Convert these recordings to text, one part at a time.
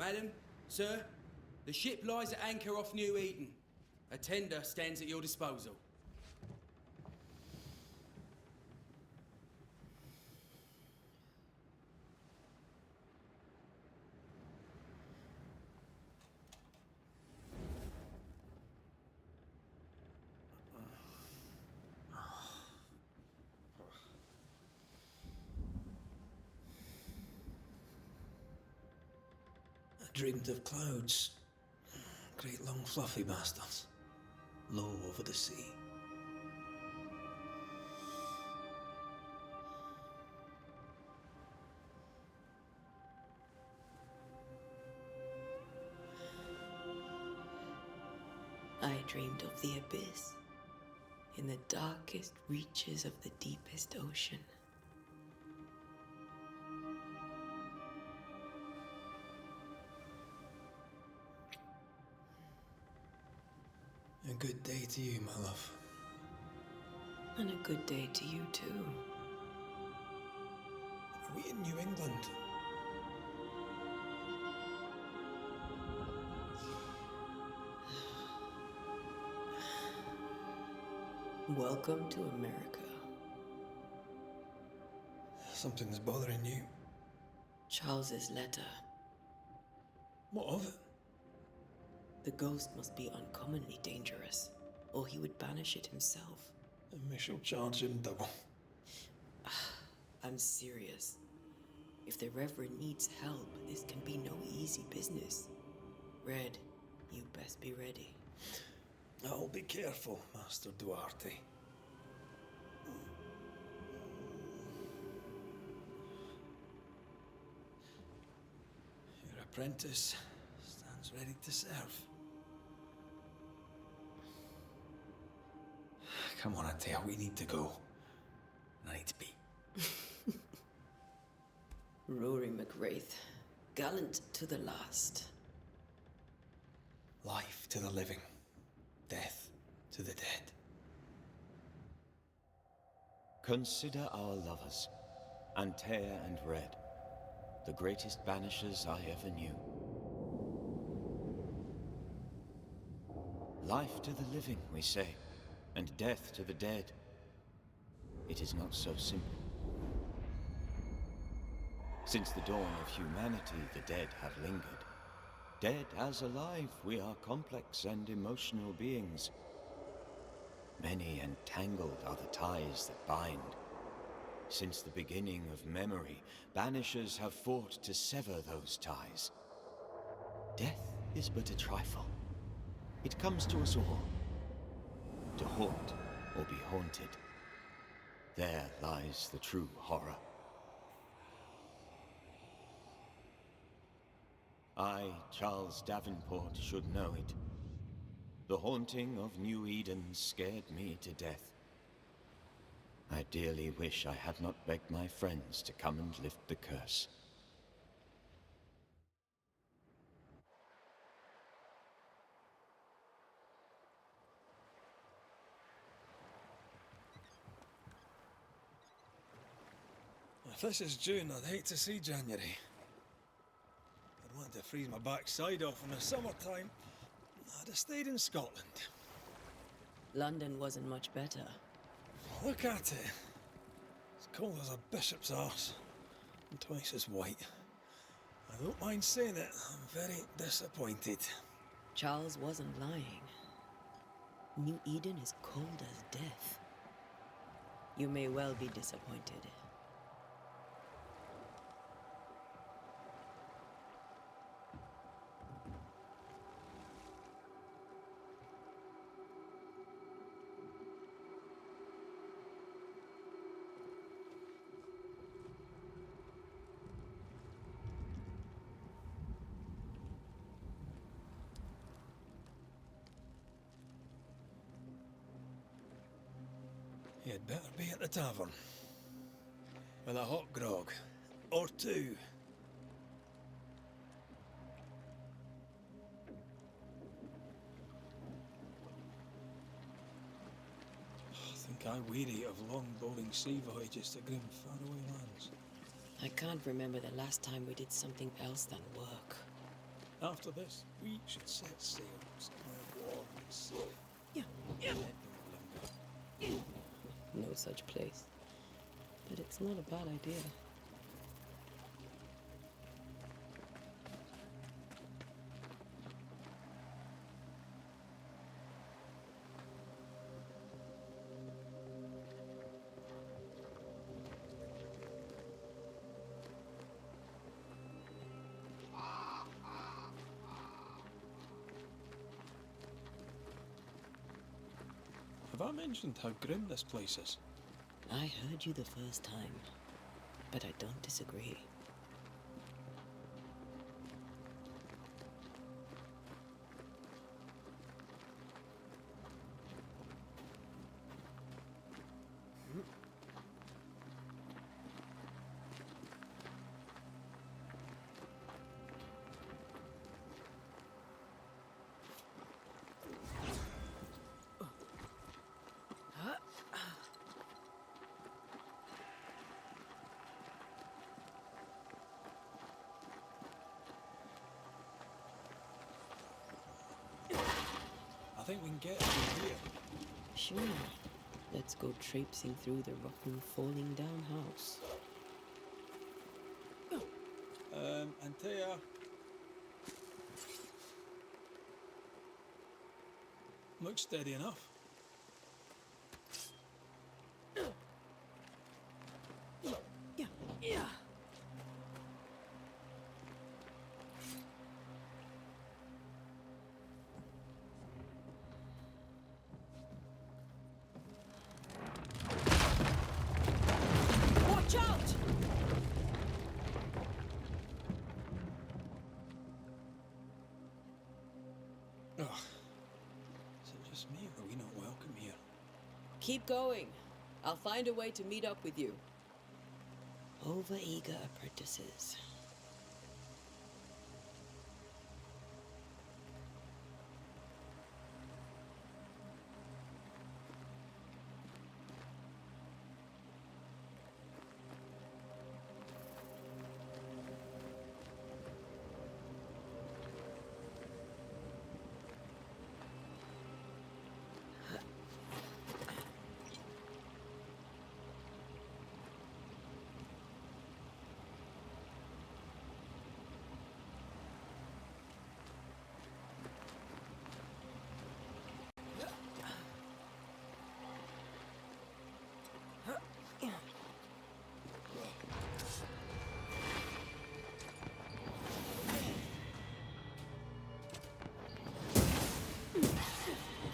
Madam, sir, the ship lies at anchor off New Eden. A tender stands at your disposal. I dreamed of clouds. Great long fluffy bastards. Low over the sea. I dreamed of the abyss, in the darkest reaches of the deepest ocean. A good day to you, my love. And a good day to you too. Are we in New England? Welcome to America. Something's bothering you. Charles's letter. What of it? The ghost must be uncommonly dangerous, or he would banish it himself. And we shall charge him double. I'm serious. If the Reverend needs help, this can be no easy business. Red, you best be ready. I'll be careful, Master Duarte. Your apprentice stands ready to serve. Come on, Atea, we need to go. I need to be. Rory McWraith, gallant to the last. Life to the living, death to the dead. Consider our lovers, Antea and Red, the greatest banishers I ever knew. Life to the living, we say, and death to the dead. It is not so simple. Since the dawn of humanity, the dead have lingered. Dead as alive, we are complex and emotional beings. Many and tangled are the ties that bind. Since the beginning of memory, banishers have fought to sever those ties. Death is but a trifle. It comes to us all. To haunt or be haunted. There lies the true horror. I, Charles Davenport, should know it. The haunting of New Eden scared me to death. I dearly wish I had not begged my friends to come and lift the curse. If this is June, I'd hate to see January. I'd want to freeze my backside off in the summertime. I'd have stayed in Scotland. London wasn't much better. Look at it. As cold as a bishop's arse. And twice as white. I don't mind saying it, I'm very disappointed. Charles wasn't lying. New Eden is cold as death. You may well be disappointed. You'd better be at the tavern. With a hot grog. Or two. I think I weary of long, boring sea voyages to grim, faraway lands. I can't remember the last time we did something else than work. After this, we should set sail somewhere warm and safe. Yeah. Dead don't linger. No such place. But it's not a bad idea. Have I mentioned how grim this place is? I heard you the first time, but I don't disagree. I think we can get through here. Sure. Let's go traipsing through the rotten, falling down house. Antea. Looks steady enough. Yeah. Watch out! Ugh. Is it just me, or are we not welcome here? Keep going. I'll find a way to meet up with you. Over-eager apprentices.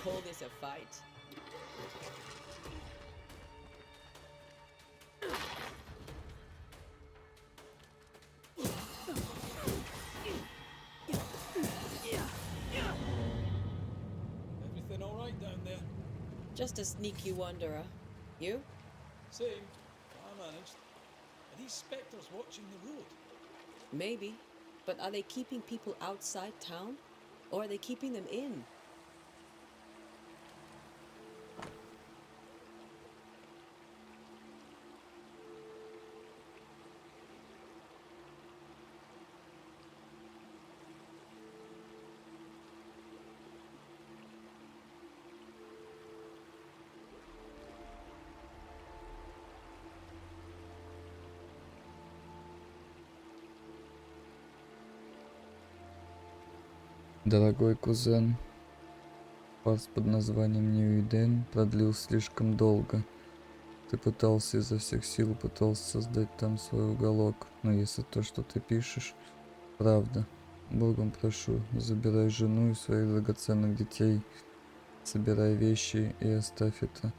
Call this a fight? Everything all right down there? Just a sneaky wanderer. You? Same. I managed. Are these spectres watching the road? Maybe. But are they keeping people outside town? Or are they keeping them in? Дорогой кузен, фарс под названием Нью-Иден продлил слишком долго. Ты пытался изо всех сил, пытался создать там свой уголок, но если то, что ты пишешь, правда, Богом прошу, забирай жену и своих драгоценных детей, собирай вещи и оставь это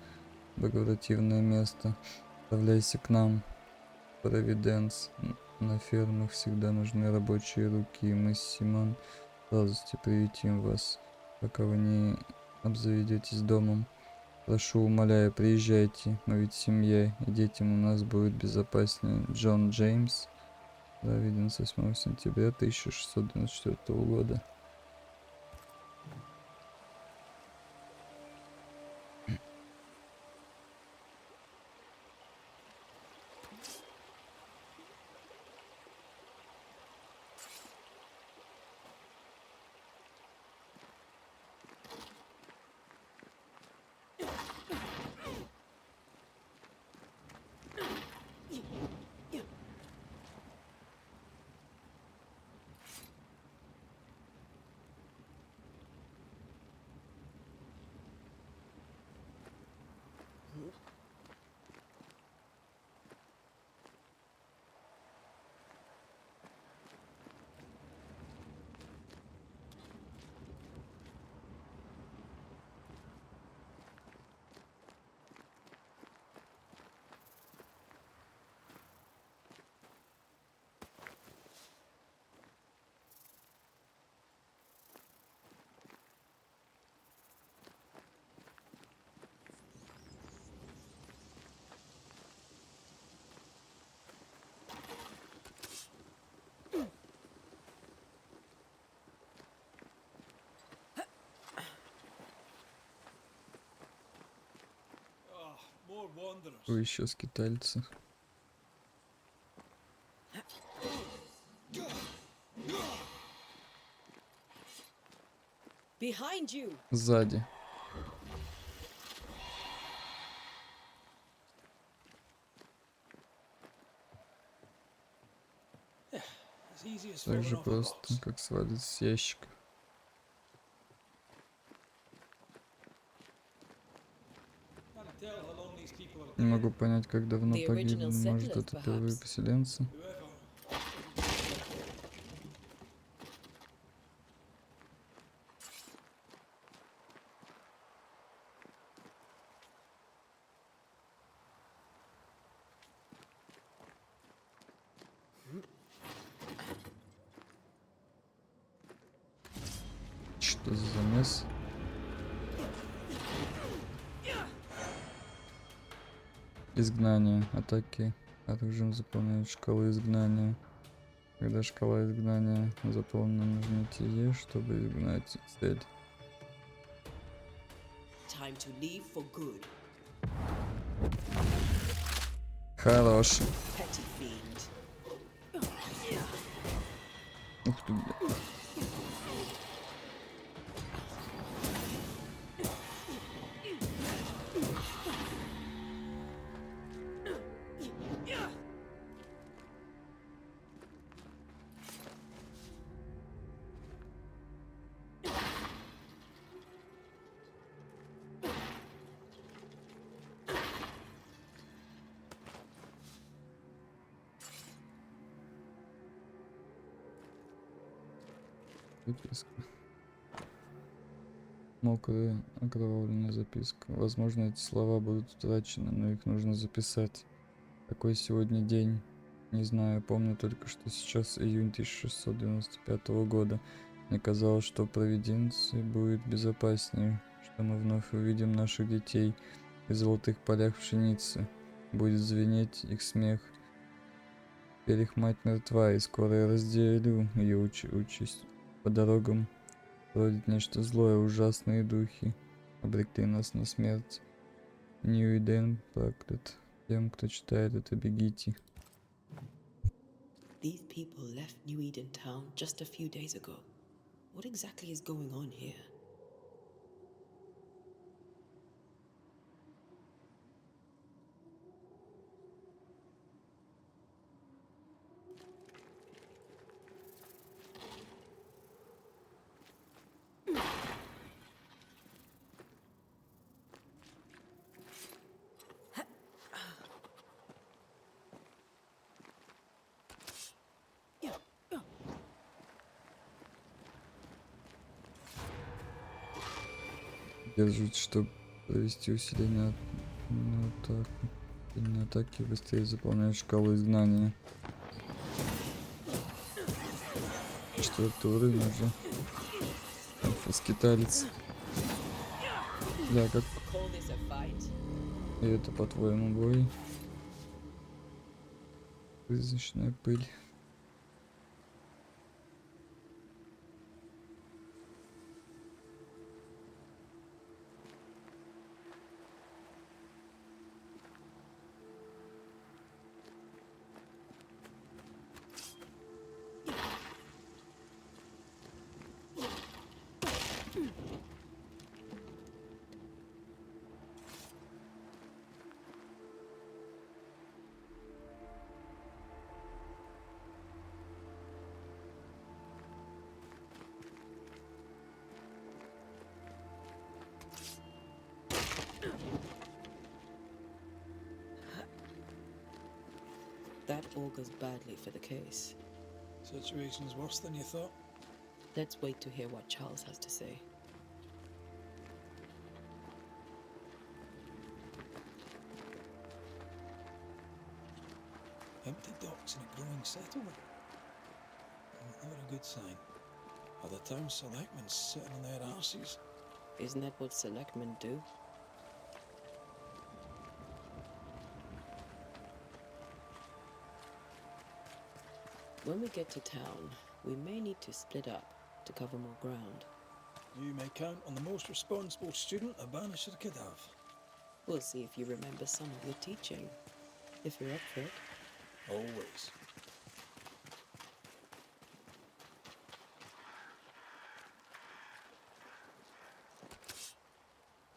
благовративное место. Отправляйся к нам, Провиденс. На фермах всегда нужны рабочие руки, и мы с Симон с радостью приютим вас, пока вы не обзаведетесь домом. Прошу, умоляю, приезжайте, мы ведь семья, и детям у нас будет безопаснее. Джон Джеймс, Провиденс, 8 сентября 1694 года. more wanderers. Вы еще скитальцы. Behind you! Сзади. As easy as Так falling же off a просто, box. как свалить с ящика. Can't tell how long these people are Не dead. могу понять, как давно The погибли. original Может, settlers, это первые perhaps. поселенцы? Whoever. Что за замес? Изгнание. Атаки оружием заполняют шкалу изгнания. Когда шкала изгнания заполнена, нажмите Е, чтобы изгнать цель. Time to leave for good. Хорош. Petty fiend. Ух ты, бля. Записка. Мокрая, окровавленная записка. Возможно, эти слова будут утрачены, но их нужно записать. Какой сегодня день? Не знаю, помню только, что сейчас июнь 1695 года. Мне казалось, что в провиденции будет безопаснее, что мы вновь увидим наших детей в золотых полях пшеницы. Будет звенеть их смех. Теперь их мать мертва, и скоро я разделю ее участь. По дорогам бродит нечто злое, ужасные духи обрекли нас на смерть. Нью-Иден проклят. Тем, кто читает это, бегите. These people left New Eden town just a few days ago. What exactly is going on here? Держать, чтобы провести усиление на атаку. На атаке быстрее заполняют шкалу изгнания. 4-й уровень уже. Альфа-скиталец. Да, как Call this a fight? и это, по-твоему, бой? Призрачная пыль. That augurs badly for the case. Situation's worse than you thought. Let's wait to hear what Charles has to say. Empty docks in a growing settlement. Never a good sign. Are the town selectmen sitting on their arses? Isn't that what selectmen do? When we get to town, we may need to split up to cover more ground. You may count on the most responsible student a Banisher could have. We'll see if you remember some of your teaching. If you're up for it. Always.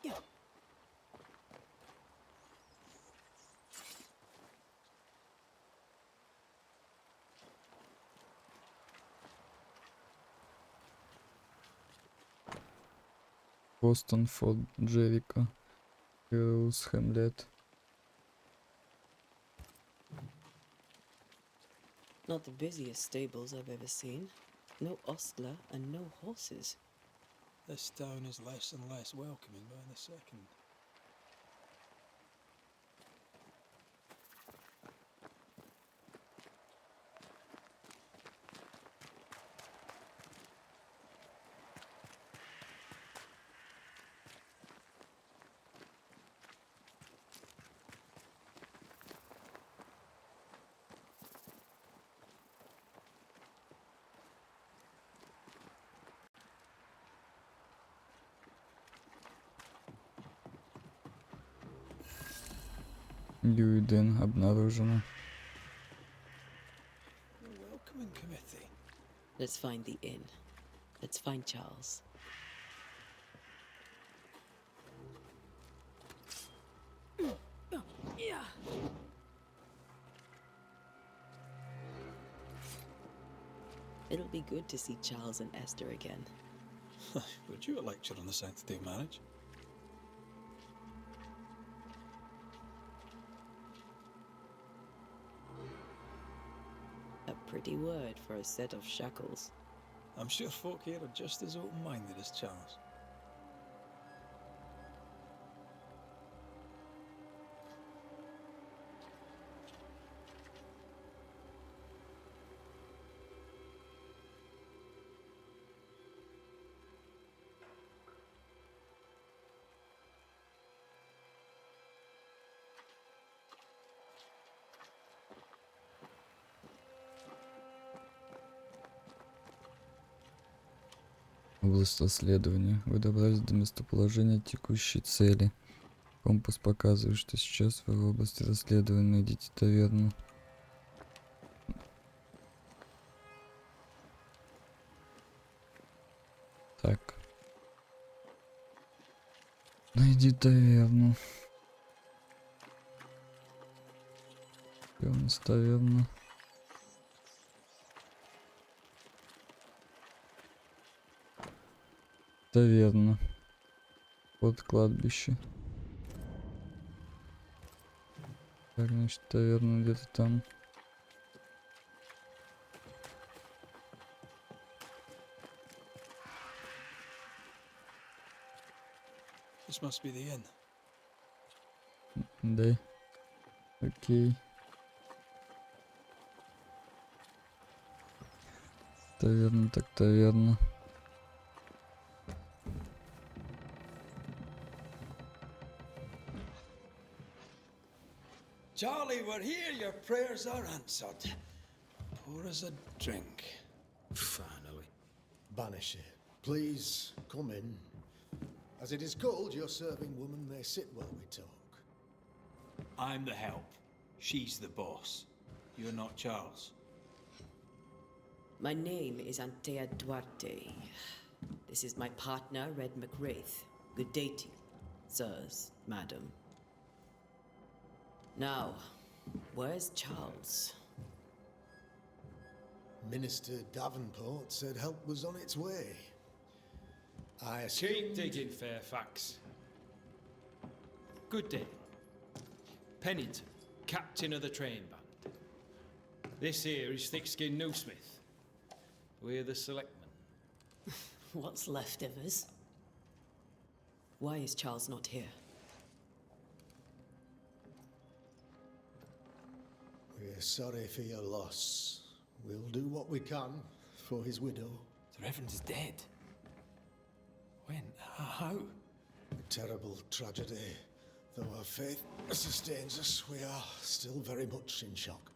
Yeah. Бостон, Форт Джерико, Хироус, Хэмлет. Not the busiest stables I've ever seen. No ostler and no horses. This town is less and less welcoming by the second. Юиден обнаружено. The welcoming committee. Let's find the inn. Let's find Charles. Yeah. It'll be good to see Charles and Esther again. Would you a lecture on the sanctity of marriage? A pretty word for a set of shackles. I'm sure folk here are just as open-minded as Charles. Область расследования. Вы добрались до местоположения текущей цели. Компас показывает, что сейчас вы в области расследования. Найдите таверну. Так. Найди таверну. Где у нас таверна? Таверна. Вот кладбище. Так, значит, таверна где-то там. This must be the inn. Да. Окей. Таверна, так таверна. Charlie, we're here. Your prayers are answered. Pour us a drink. Finally. Banisher, please come in. As it is called, your serving woman may sit while we talk. I'm the help. She's the boss. You're not Charles. My name is Antea Duarte. This is my partner, Red McWraith. Good day to you, sirs, madam. Now, where's Charles? Minister Davenport said help was on its way. I assume... Keep digging, Fairfax. Good day. Pennington, captain of the train band. This here is Thickskin Newsmith. We're the selectmen. What's left of us? Why is Charles not here? We're sorry for your loss. We'll do what we can for his widow. The Reverend is dead. When? How? A terrible tragedy. Though our faith sustains us, we are still very much in shock.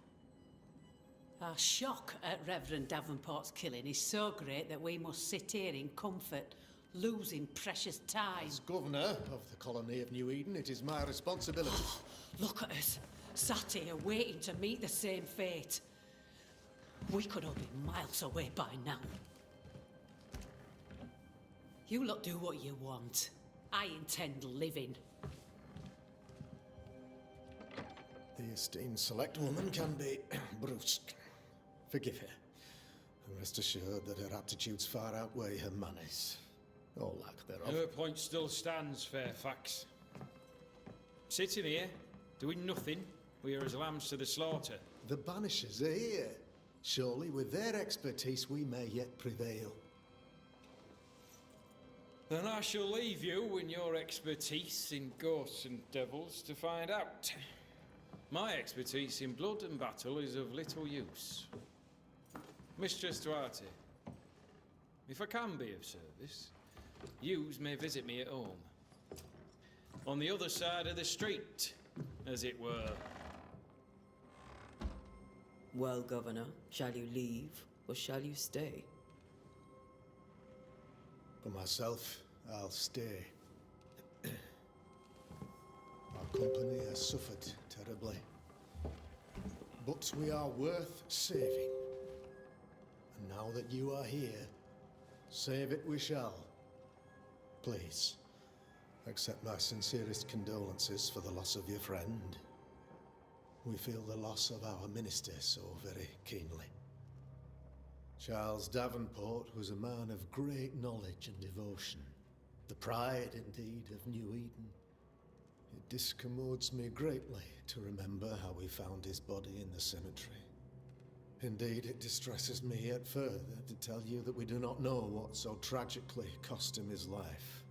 Our shock at Reverend Davenport's killing is so great that we must sit here in comfort, losing precious time. As governor of the colony of New Eden, it is my responsibility. Look at us, sat here waiting to meet the same fate. We could all be miles away by now. You lot do what you want. I intend living. The esteemed select woman can be brusque. Forgive her. And rest assured that her aptitudes far outweigh her manners. Or lack thereof. Her point still stands, Fairfax. Sitting here, doing nothing, we are as lambs to the slaughter. The Banishers are here. Surely with their expertise we may yet prevail. Then I shall leave you and your expertise in ghosts and devils to find out. My expertise in blood and battle is of little use. Mistress Duarte, if I can be of service, yous may visit me at home. On the other side of the street, as it were. Well, Governor, shall you leave or shall you stay? For myself, I'll stay. Our company has suffered terribly. But we are worth saving. And now that you are here, save it we shall. Please, accept my sincerest condolences for the loss of your friend. We feel the loss of our minister so very keenly. Charles Davenport was a man of great knowledge and devotion. The pride, indeed, of New Eden. It discommodes me greatly to remember how we found his body in the cemetery. Indeed, it distresses me yet further to tell you that we do not know what so tragically cost him his life.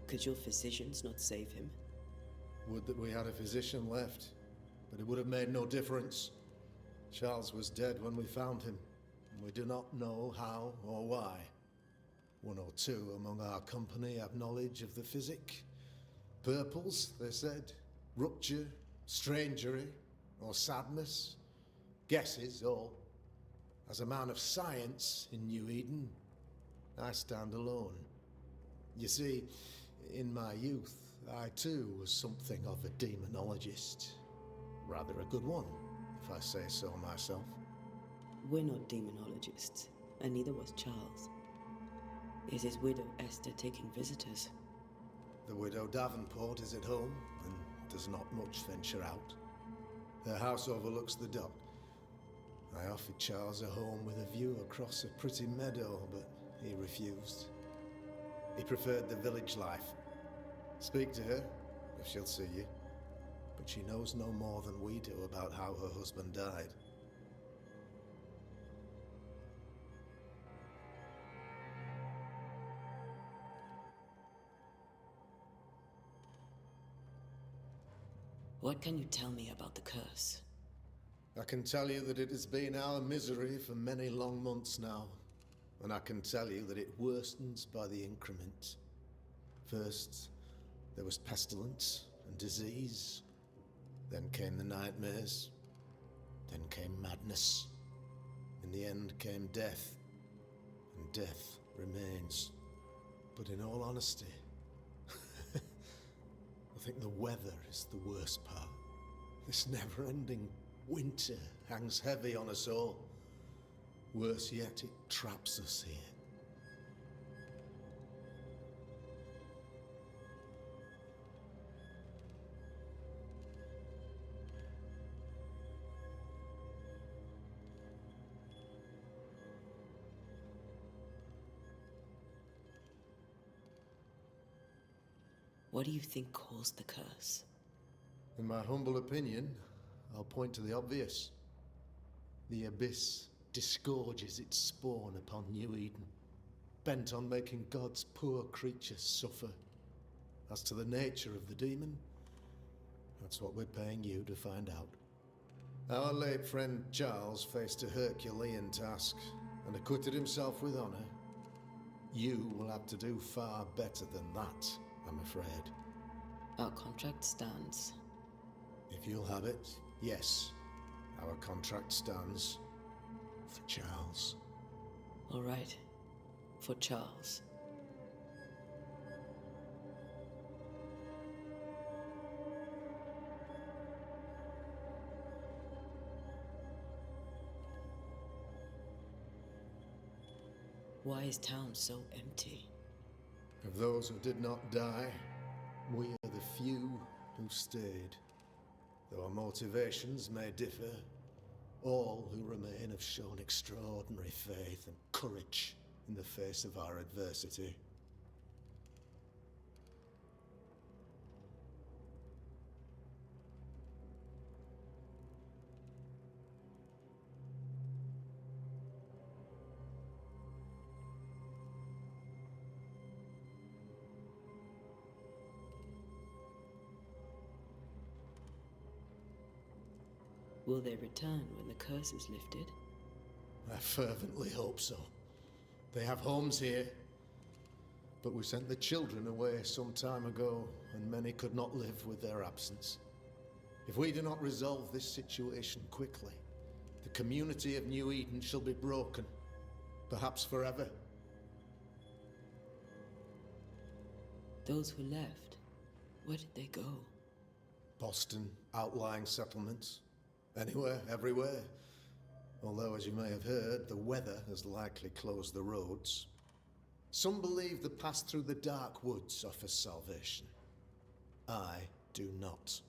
Could your physicians not save him? Would that we had a physician left, but it would have made no difference. Charles was dead when we found him, and we do not know how or why. One or two among our company have knowledge of the physic. Purples, they said, rupture, strangery, or sadness. Guesses, all. As a man of science in New Eden, I stand alone. You see, in my youth, I too was something of a demonologist. Rather a good one, if I say so myself. We're not demonologists, and neither was Charles. Is his widow Esther taking visitors? The widow Davenport is at home, and does not much venture out. Her house overlooks the dock. I offered Charles a home with a view across a pretty meadow, but he refused. He preferred the village life. Speak to her, if she'll see you. But she knows no more than we do about how her husband died. What can you tell me about the curse? I can tell you that it has been our misery for many long months now. And I can tell you that it worstens by the increment. First, there was pestilence and disease. Then came the nightmares. Then came madness. In the end came death. And death remains. But in all honesty, I think the weather is the worst part. This never-ending winter hangs heavy on us all. Worse yet, it traps us here. What do you think caused the curse? In my humble opinion, I'll point to the obvious. The abyss disgorges its spawn upon New Eden, bent on making God's poor creatures suffer. As to the nature of the demon, that's what we're paying you to find out. Our late friend Charles faced a Herculean task and acquitted himself with honor. You will have to do far better than that, I'm afraid. Our contract stands. If you'll have it, yes, our contract stands for Charles. All right. For Charles. Why is town so empty? Of those who did not die, we are the few who stayed. Though our motivations may differ, all who remain have shown extraordinary faith and courage in the face of our adversity. Will they return when the curse is lifted? I fervently hope so. They have homes here, but we sent the children away some time ago, and many could not live with their absence. If we do not resolve this situation quickly, the community of New Eden shall be broken, perhaps forever. Those who left, where did they go? Boston, outlying settlements. Anywhere, everywhere. Although, as you may have heard, the weather has likely closed the roads. Some believe the path through the dark woods offers salvation. I do not.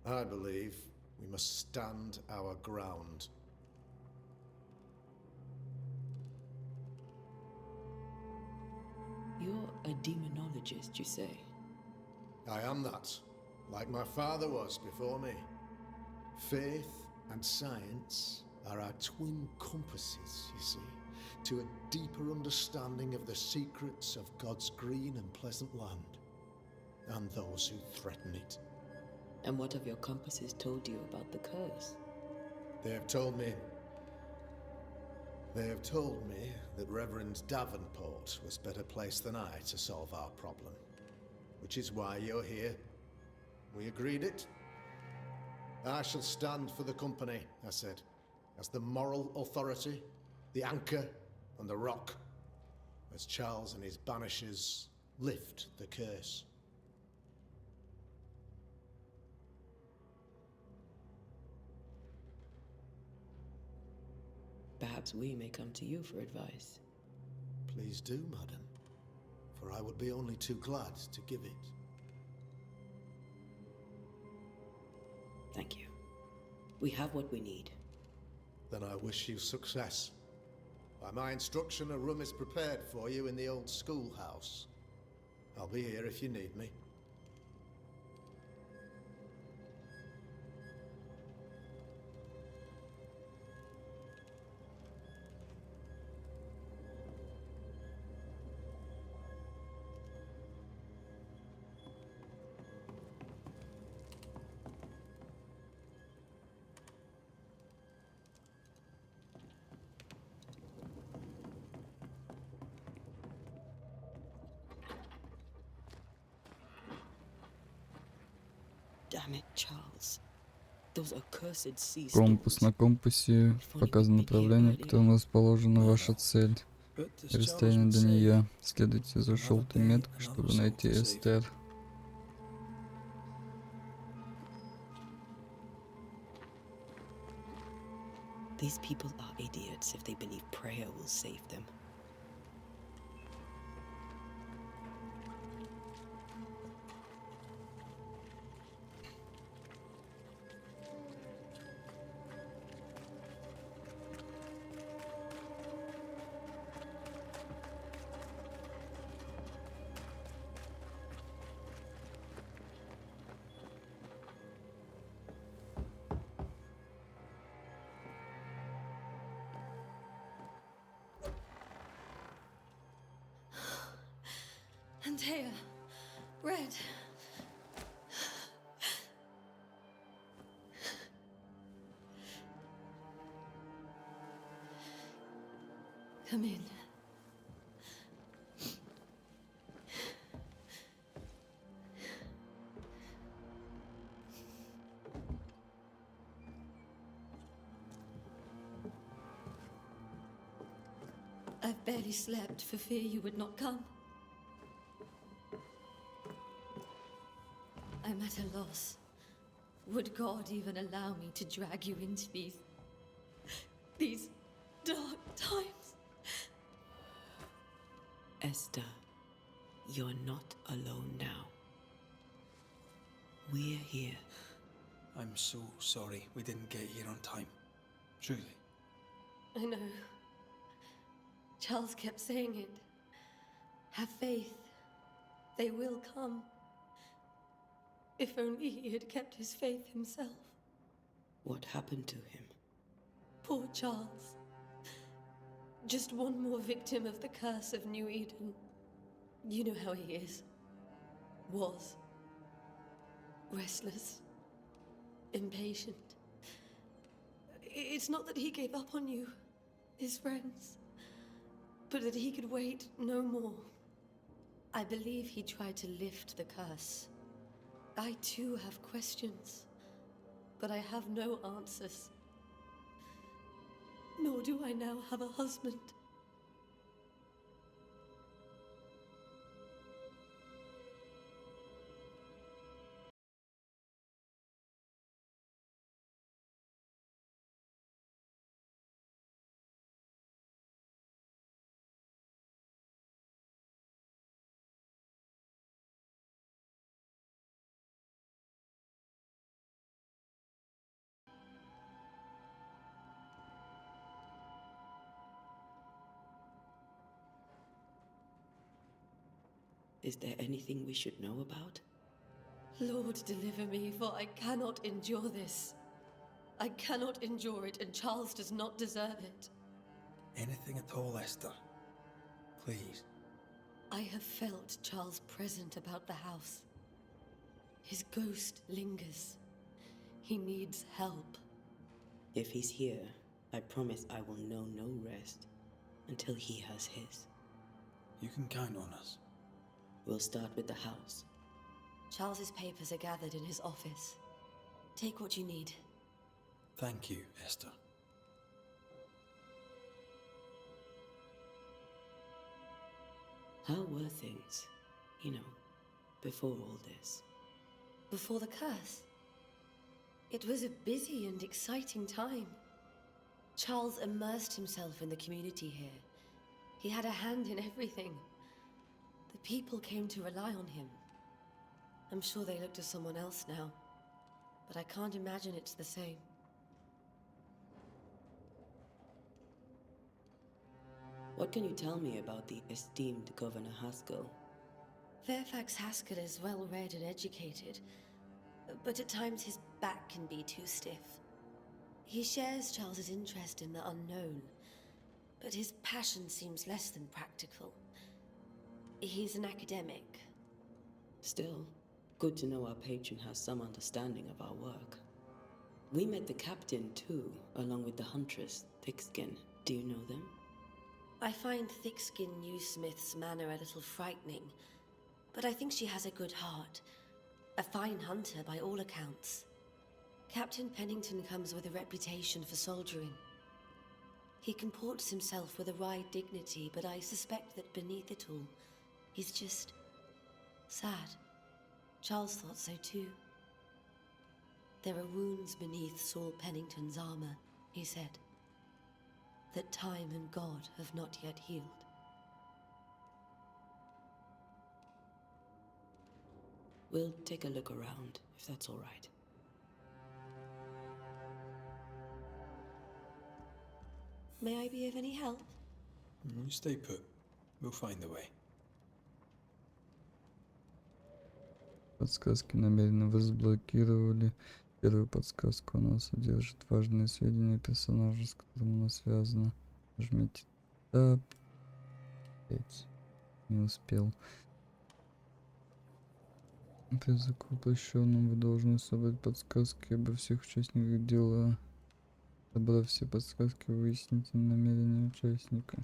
I believe we must stand our ground. You're a demonologist, you say? I am that, like my father was before me. Faith and science are our twin compasses, you see, to a deeper understanding of the secrets of God's green and pleasant land, and those who threaten it. And what have your compasses told you about the curse? They have told me that Reverend Davenport was better placed than I to solve our problem, which is why you're here. We agreed it. I shall stand for the company, I said, as the moral authority, the anchor, and the rock, as Charles and his banishers lift the curse. Perhaps we may come to you for advice. Please do, madam, for I would be only too glad to give it. Thank you. We have what we need. Then I wish you success. By my instruction, a room is prepared for you in the old schoolhouse. I'll be here if you need me. Damn it, Charles. Those accursed sea Компас. На компасе показано направление, в котором расположена ваша цель. И расстояние до нее. Следуйте за желтой меткой, чтобы найти Эстер. These people are idiots if they believe prayer will save them. Antea, Red. Come in. I've barely slept for fear you would not come. I'm at a loss. Would God even allow me to drag you into these dark times? Esther, you're not alone now. We're here. I'm so sorry we didn't get here on time. Truly. I know. Charles kept saying it. Have faith. They will come. If only he had kept his faith himself. What happened to him? Poor Charles. Just one more victim of the curse of New Eden. You know how he is. Was. Restless. Impatient. It's not that he gave up on you, his friends, but that he could wait no more. I believe he tried to lift the curse. I too have questions, but I have no answers. Nor do I now have a husband. Is there anything we should know about? Lord, deliver me, for I cannot endure this. I cannot endure it, and Charles does not deserve it. Anything at all, Esther. Please. I have felt Charles present about the house. His ghost lingers. He needs help. If he's here, I promise I will know no rest until he has his. You can count on us. We'll start with the house. Charles's papers are gathered in his office. Take what you need. Thank you, Esther. How were things, before all this? Before the curse, it was a busy and exciting time. Charles immersed himself in the community here. He had a hand in everything. The people came to rely on him. I'm sure they look to someone else now, but I can't imagine it's the same. What can you tell me about the esteemed Governor Haskell? Fairfax Haskell is well read and educated, but at times his back can be too stiff. He shares Charles's interest in the unknown, but his passion seems less than practical. He's an academic. Still, good to know our patron has some understanding of our work. We met the captain too, along with the huntress, Thickskin. Do you know them? I find Thickskin Newsmith's manner a little frightening, but I think she has a good heart. A fine hunter by all accounts. Captain Pennington comes with a reputation for soldiering. He comports himself with a wry dignity, but I suspect that beneath it all, he's just sad. Charles thought so too. There are wounds beneath Saul Pennington's armor, he said, that time and God have not yet healed. We'll take a look around, if that's all right. May I be of any help? You stay put. We'll find a way. Подсказки намеренно разблокировали. Первую подсказку она содержит важные сведения о персонаже, с которым она связана. Нажмите Tab. Опять не успел. При закруглощенном вы должны собрать подсказки обо всех участниках дела. Собрав все подсказки, выясните намерения участника.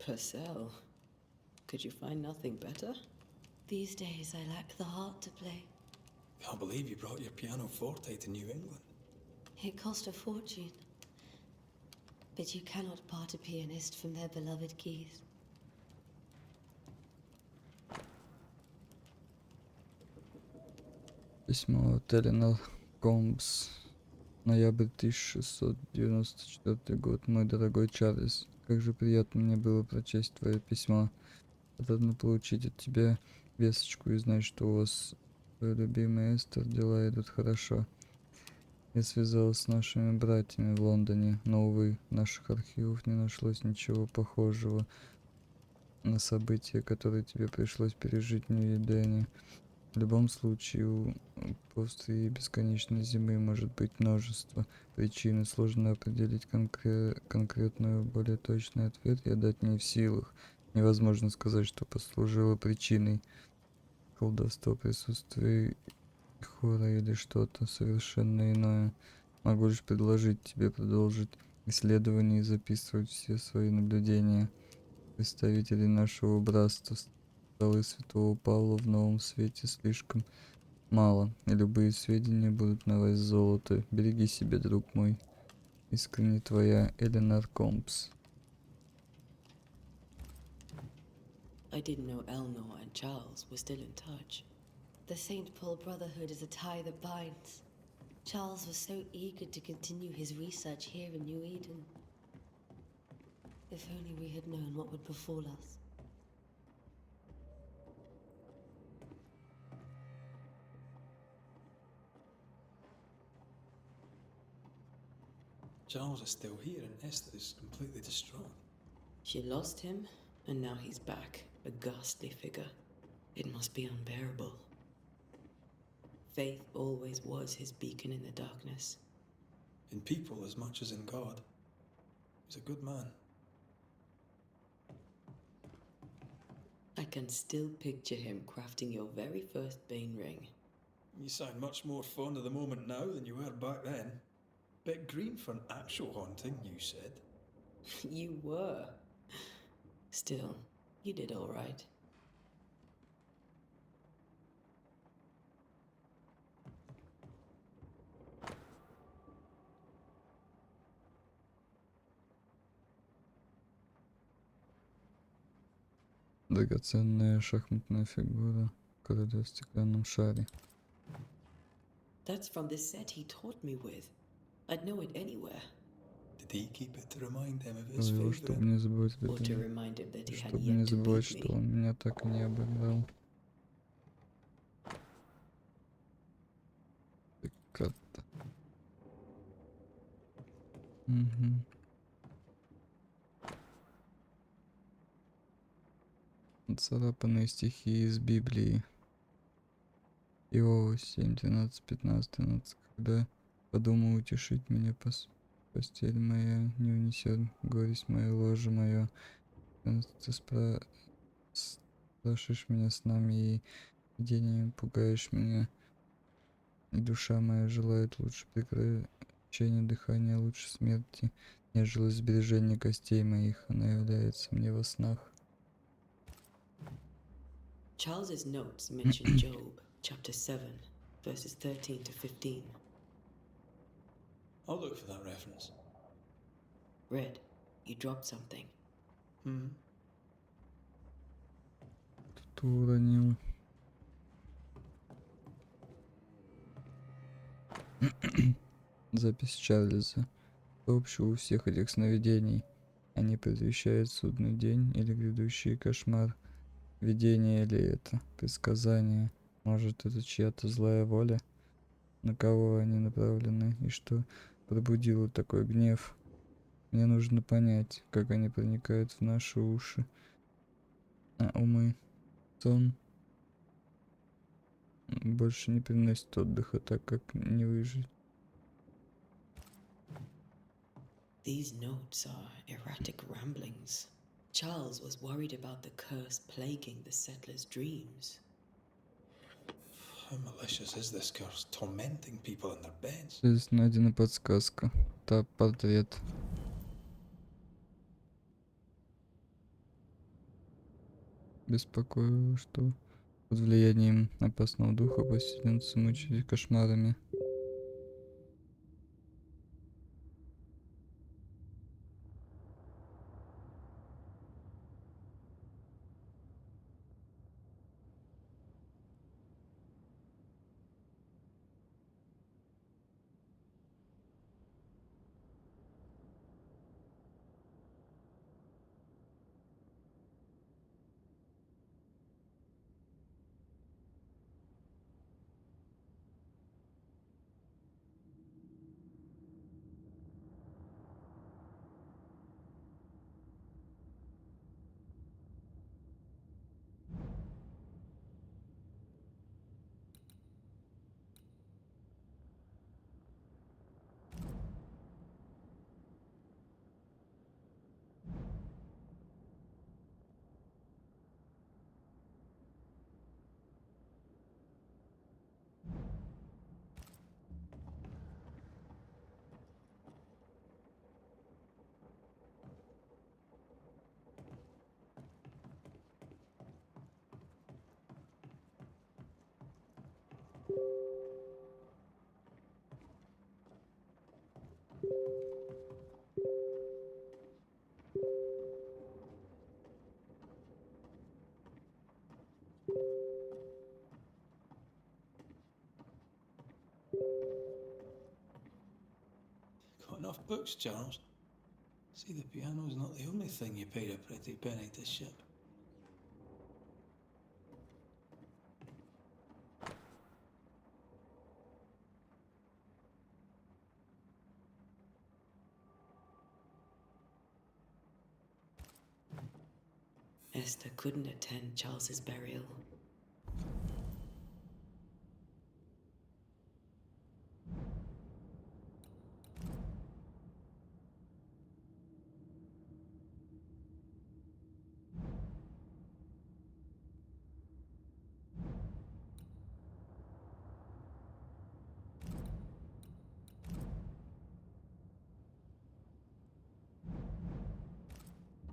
Purcell. Could you find nothing better? These days I lack the heart to play. Can't believe you brought your pianoforte to New England. It cost a fortune. But you cannot part a pianist from their beloved keys. Письмо от Эленор Комбс. Ноябрь 1694 год. Мой дорогой Чарльз, как же приятно мне было прочесть твое письмо. Отрадно получить от тебя весточку и знать, что у вас, твоя любимая Эстер, дела идут хорошо. Я связалась с нашими братьями в Лондоне, но, увы, в наших архивах не нашлось ничего похожего на события, которые тебе пришлось пережить в Нью-Эдене. В любом случае, у после бесконечной зимы может быть множество причин, и сложно определить конкретную, более точный ответ я дать не в силах. Невозможно сказать, что послужило причиной: колдовство, присутствие хора или что-то совершенно иное. Могу лишь предложить тебе продолжить исследование и записывать все свои наблюдения. Представители нашего братства, столы Святого Павла в Новом Свете слишком мало, и любые сведения будут на вес золота. Береги себя, друг мой. Искренне твоя Эленор Комбс. I didn't know Eleanor and Charles were still in touch. The St. Paul Brotherhood is a tie that binds. Charles was so eager to continue his research here in New Eden. If only we had known what would befall us. Charles is still here and Esther is completely distraught. She lost him, and now he's back, a ghastly figure. It must be unbearable. Faith always was his beacon in the darkness. In people as much as in God. He's a good man. I can still picture him crafting your very first Bane ring. You sound much more fond of the moment now than you were back then. Bit green for an actual haunting, you said. You were. Still, you did all right. Драгоценная шахматная фигура короля в стеклянном шаре. That's from the set he taught me with. I'd know it anywhere. Did he keep it to remind him of his Говорил, чтобы favourite? не забывать об Or to этом, remind him that he had чтобы не yet to забывать, beat что me. он меня так и не обыграл. Карта. Угу. Царапанные стихи из Библии. Иова 7, 12, 15, 13. Когда подумал утешить меня постель моя, не унесет горесть моя, ложе мое. Ты спрашиваешь меня снами и видениями, пугаешь меня. И душа моя желает лучше прекращения дыхания, лучше смерти, нежели сбережения костей моих. Она является мне во снах. Charles's notes mention Job, chapter 7, verses 13 to 15. I'll look for that reference. Red, you dropped something. Тут уронил. Запись Чарльза. Что общего у всех этих сновидений? Они предвещают судный день или грядущий кошмар? Видение ли это? Предсказание? Может, это чья-то злая воля? На кого они направлены? И что пробудило такой гнев? Мне нужно понять, как они проникают в наши уши, умы. Сон больше не приносит отдыха, так как не выжить. These notes are erratic ramblings. Charles was worried about the curse plaguing the settlers' dreams. How malicious is this curse, tormenting people in their beds? Здесь найдена подсказка. Портрет. беспокоило, что под влиянием опасного духа поселенцы мучились кошмарами. Got enough books, Charles? See, the piano's not the only thing you paid a pretty penny to ship. Esther couldn't attend Charles's burial.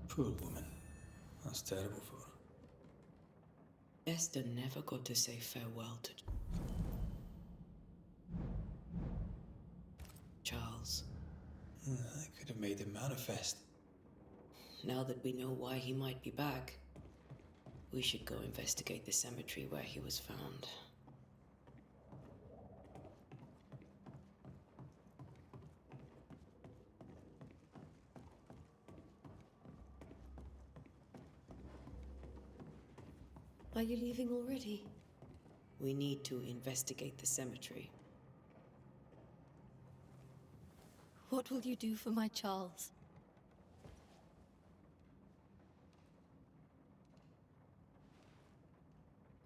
Poor woman. That's terrible for her. Esther never got to say farewell to Charles. I could have made him manifest. Now that we know why he might be back, we should go investigate the cemetery where he was found. Are you leaving already? We need to investigate the cemetery. What will you do for my Charles?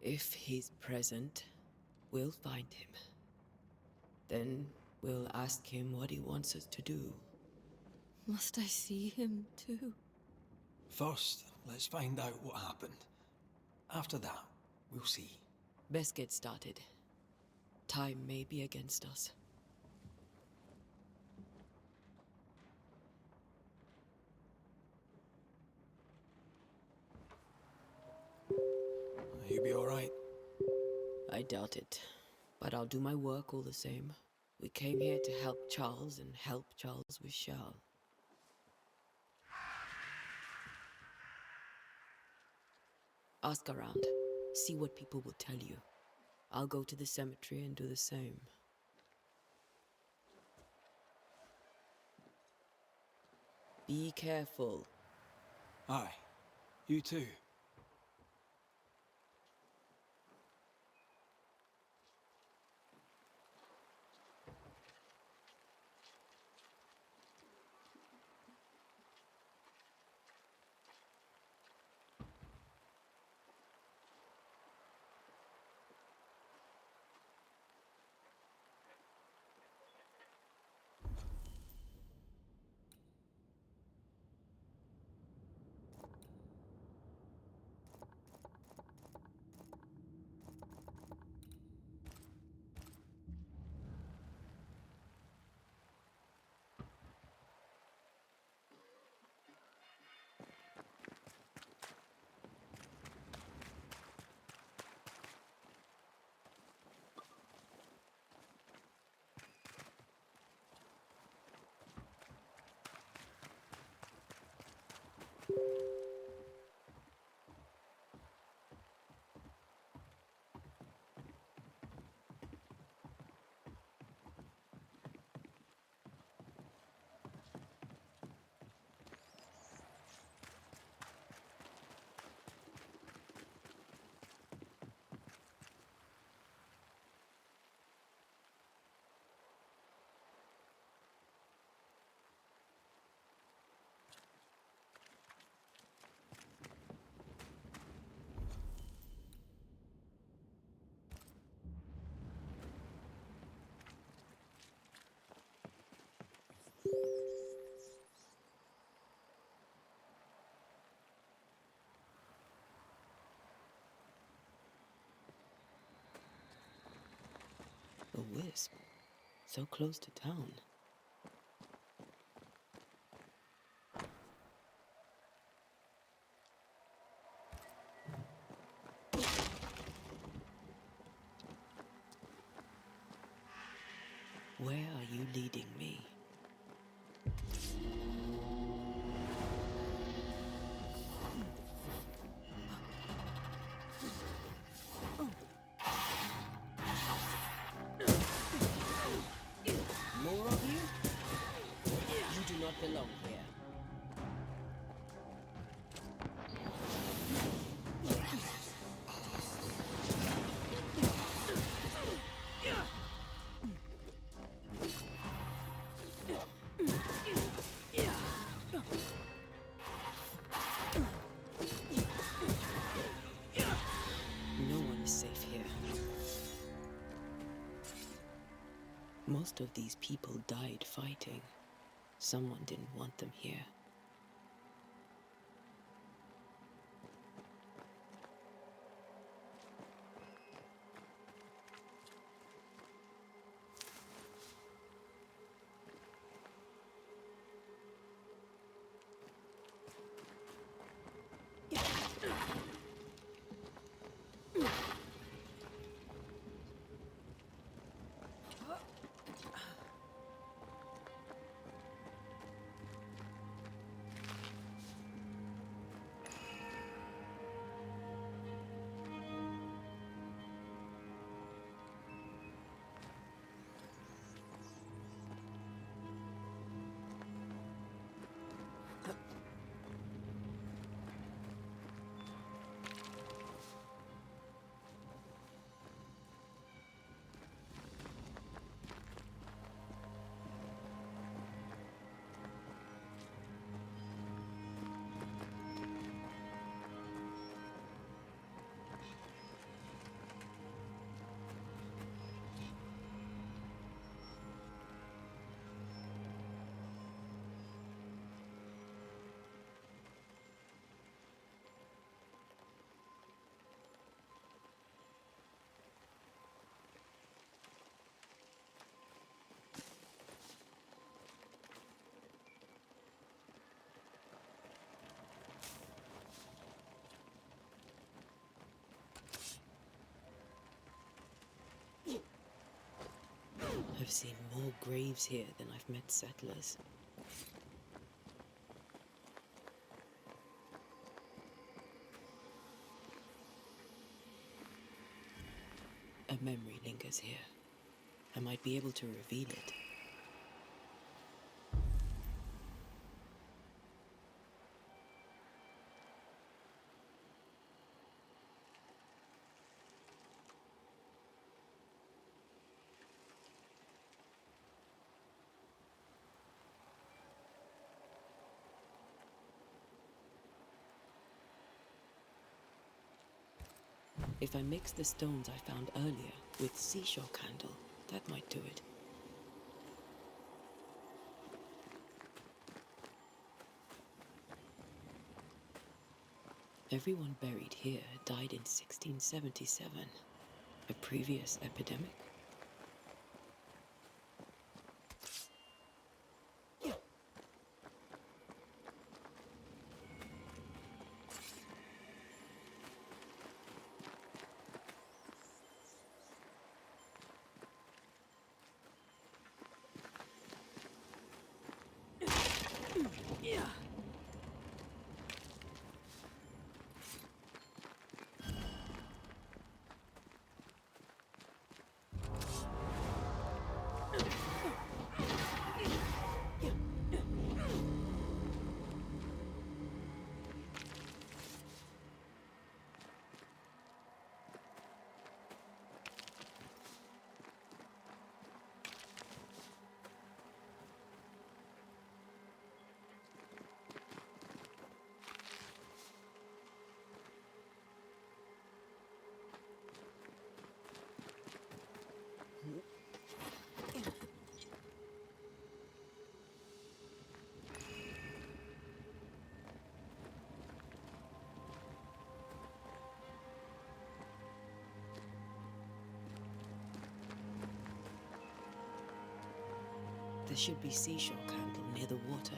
If he's present, we'll find him. Then we'll ask him what he wants us to do. Must I see him too? First, let's find out what happened. After that, we'll see. Best get started. Time may be against us. You be alright? I doubt it, but I'll do my work all the same. We came here to help Charles, and help Charles we shall. Ask around. See what people will tell you. I'll go to the cemetery and do the same. Be careful. Aye. You too. A wisp, so close to town. Where are you leading me? More of you? You do not belong here. No one is safe here. Most of these people died fighting. Someone didn't want them here. I've seen more graves here than I've met settlers. A memory lingers here. I might be able to reveal it. If I mix the stones I found earlier with seashore candle, that might do it. Everyone buried here died in 1677. A previous epidemic? There should be seashore candle near the water.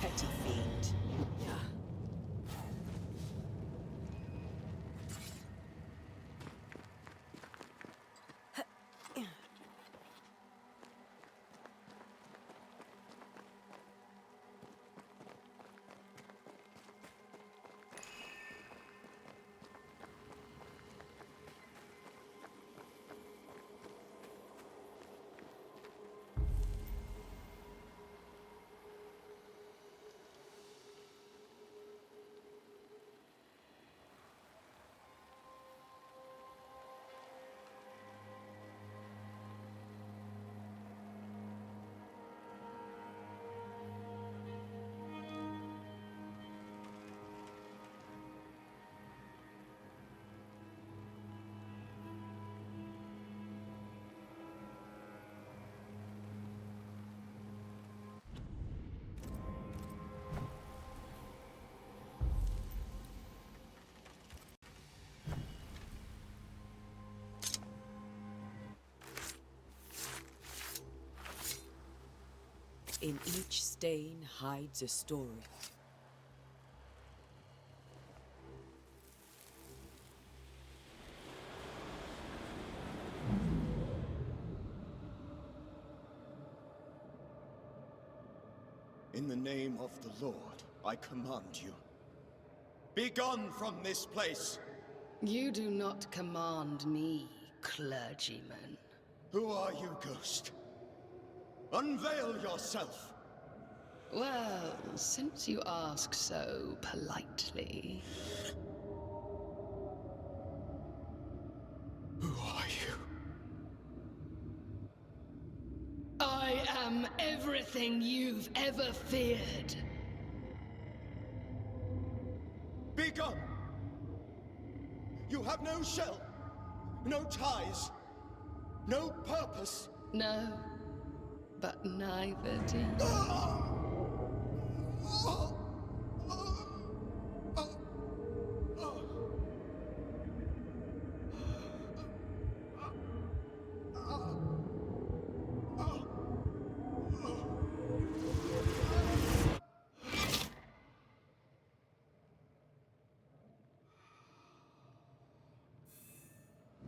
Petty fiend. In each stain hides a story. In the name of the Lord, I command you. Be gone from this place! You do not command me, clergyman. Who are you, ghost? Unveil yourself! Well, since you ask so politely... Who are you? I am everything you've ever feared. Be gone! You have no shell, no ties, no purpose. No, but neither do you.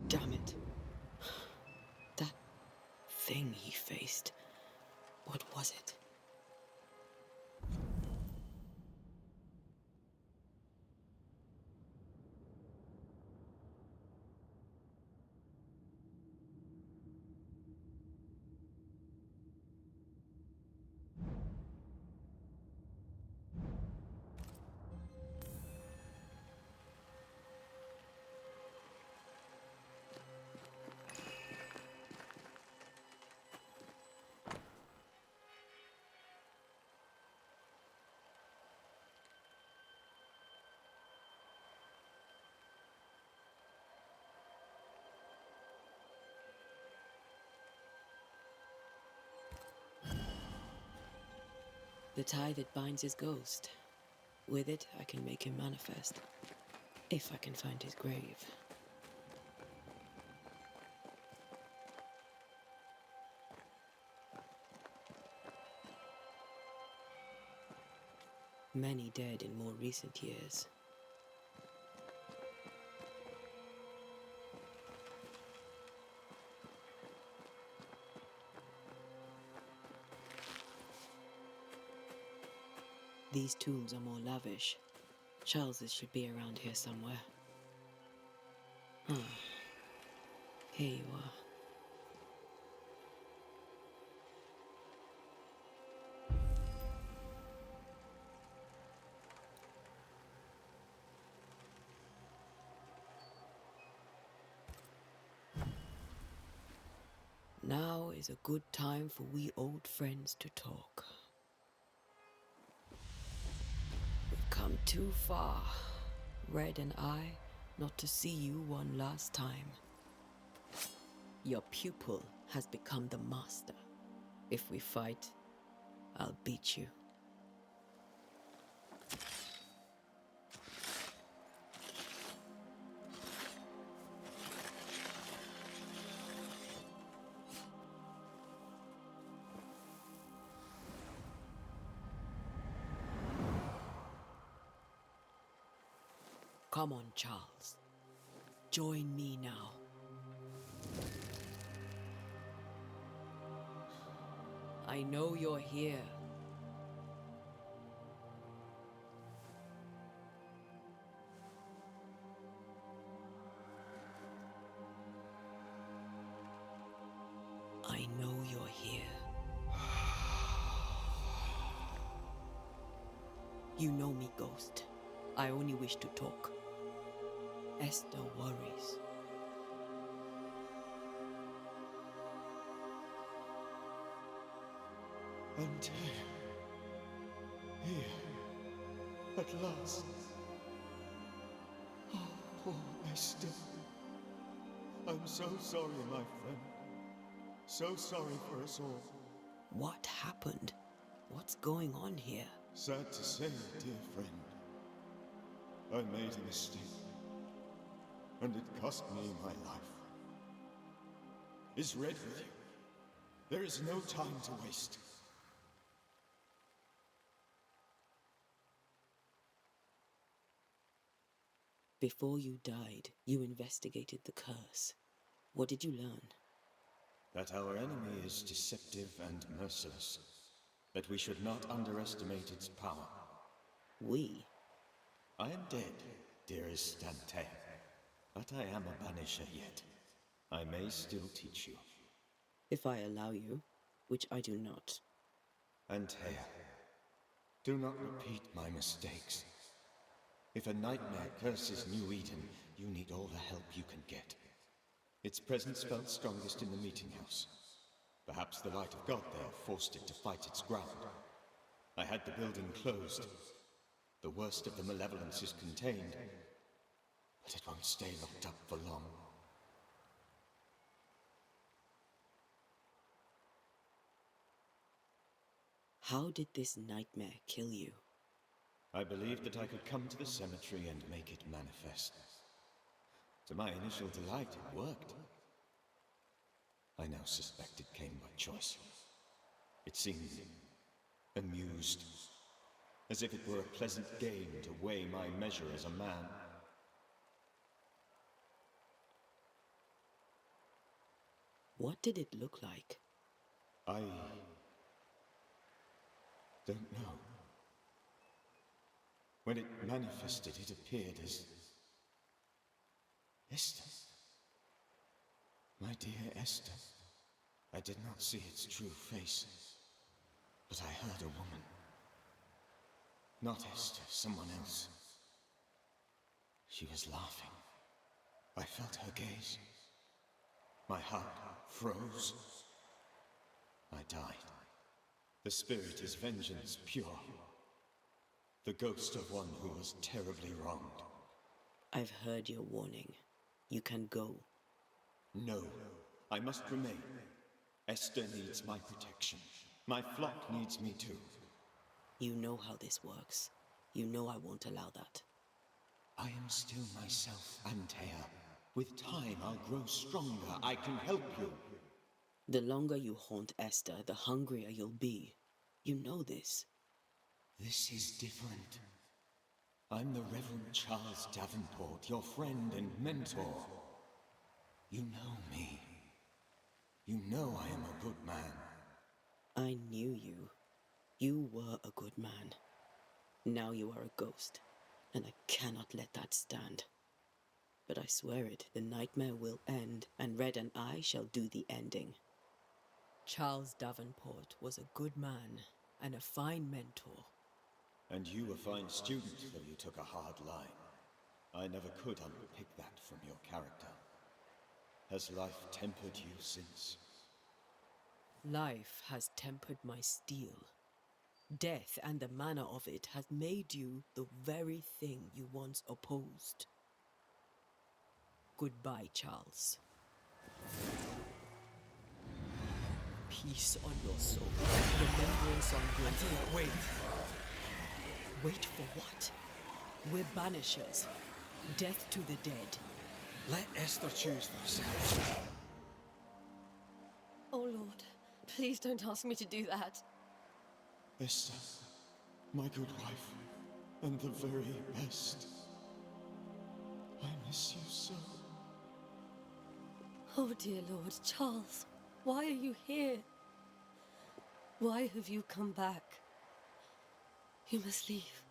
Damn it. That thing he faced. What was it? The tie that binds his ghost. With it, I can make him manifest. If I can find his grave. Many dead in more recent years. These tombs are more lavish. Charles's should be around here somewhere. Here you are. Now is a good time for we old friends to talk. We've come too far, Red and I, not to see you one last time. Your pupil has become the master. If we fight, I'll beat you. Come on, Charles. Join me now. I know you're here. I know you're here. You know me, Ghost. I only wish to talk. Esther worries. Until here, at last. Oh, poor Esther. I'm so sorry, my friend. So sorry for us all. What happened? What's going on here? Sad to say, dear friend, I made a mistake, and it cost me my life. Is Red with you? There is no time to waste. Before you died, you investigated the curse. What did you learn? That our enemy is deceptive and merciless. That we should not underestimate its power. We? I am dead, dearest Antea, but I am a banisher yet. I may still teach you. If I allow you, which I do not. Antea, do not repeat my mistakes. If a nightmare curses New Eden, you need all the help you can get. Its presence felt strongest in the meeting house. Perhaps the light of God there forced it to fight its ground. I had the building closed. The worst of the malevolence is contained, but it won't stay locked up for long. How did this nightmare kill you? I believed that I could come to the cemetery and make it manifest. To my initial delight, it worked. I now suspect it came by choice. It seemed amused, as if it were a pleasant game to weigh my measure as a man. What did it look like? I don't know. When it manifested, it appeared as Esther. My dear Esther. I did not see its true face, but I heard a woman. Not Esther, someone else. She was laughing. I felt her gaze. My heart froze. I died. The spirit is vengeance pure. The ghost of one who was terribly wronged. I've heard your warning. You can go. No, I must remain. Esther needs my protection. My flock needs me too. You know how this works. You know I won't allow that. I am still myself, Antea. With time, I'll grow stronger. I can help you. The longer you haunt Esther, the hungrier you'll be. You know this. This is different. I'm the Reverend Charles Davenport, your friend and mentor. You know me. You know I am a good man. I knew you. You were a good man. Now you are a ghost, and I cannot let that stand. But I swear it, the nightmare will end, and Red and I shall do the ending. Charles Davenport was a good man and a fine mentor. And you a fine student, though you took a hard line. I never could unpick that from your character. Has life tempered you since? Life has tempered my steel. Death and the manner of it has made you the very thing you once opposed. Goodbye, Charles. Peace on your soul. Remembrance on your soul. Wait. Wait for what? We're banishers. Death to the dead. Let Esther choose for herself. Oh, Lord. Please don't ask me to do that. Esther, my good wife, and the very best. I miss you so. Oh, dear Lord. Charles, why are you here? Why have you come back? You must leave.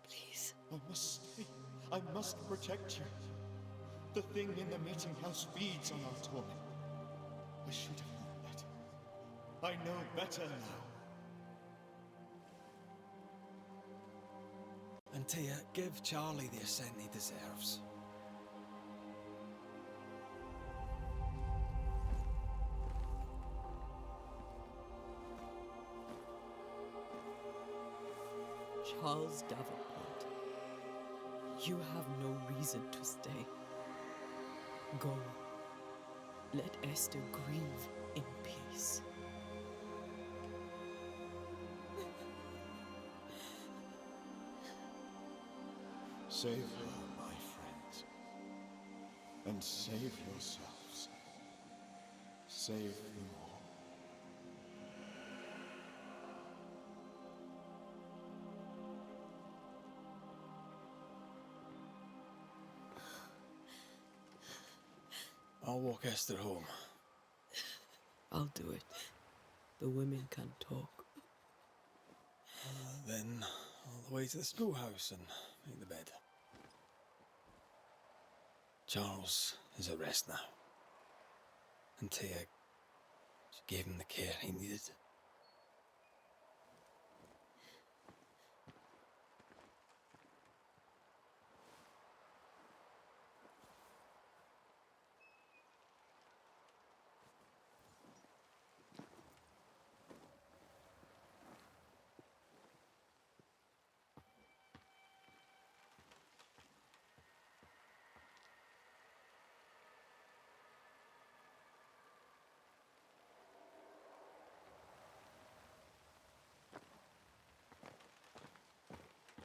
Please. I must stay. I must protect you. The thing in the meeting house feeds on our torment. I should have known better. I know better now. And Tia, give Charlie the ascent he deserves. Charles Davenport, you have no reason to stay. Go. Let Esther grieve in peace. Save her, my friends. And save yourselves. Save them all. I'll walk Esther home. I'll do it. The women can talk. Then all the way to the schoolhouse and make the bed. Charles is at rest now. And Tia, she gave him the care he needed.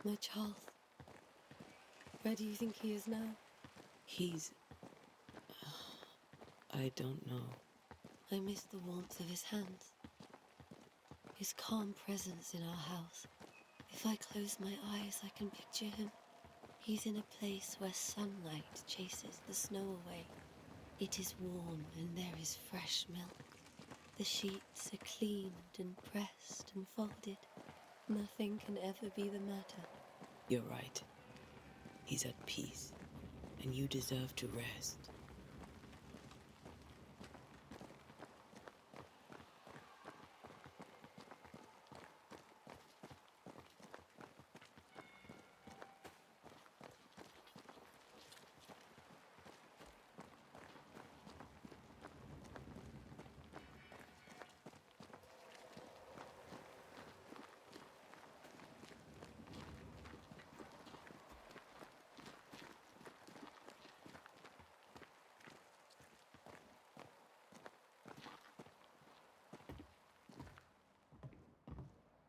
My Charles. Where do you think he is now? He's... I don't know. I miss the warmth of his hands. His calm presence in our house. If I close my eyes, I can picture him. He's in a place where sunlight chases the snow away. It is warm and there is fresh milk. The sheets are cleaned and pressed and folded. Nothing can ever be the matter. You're right. He's at peace, and you deserve to rest.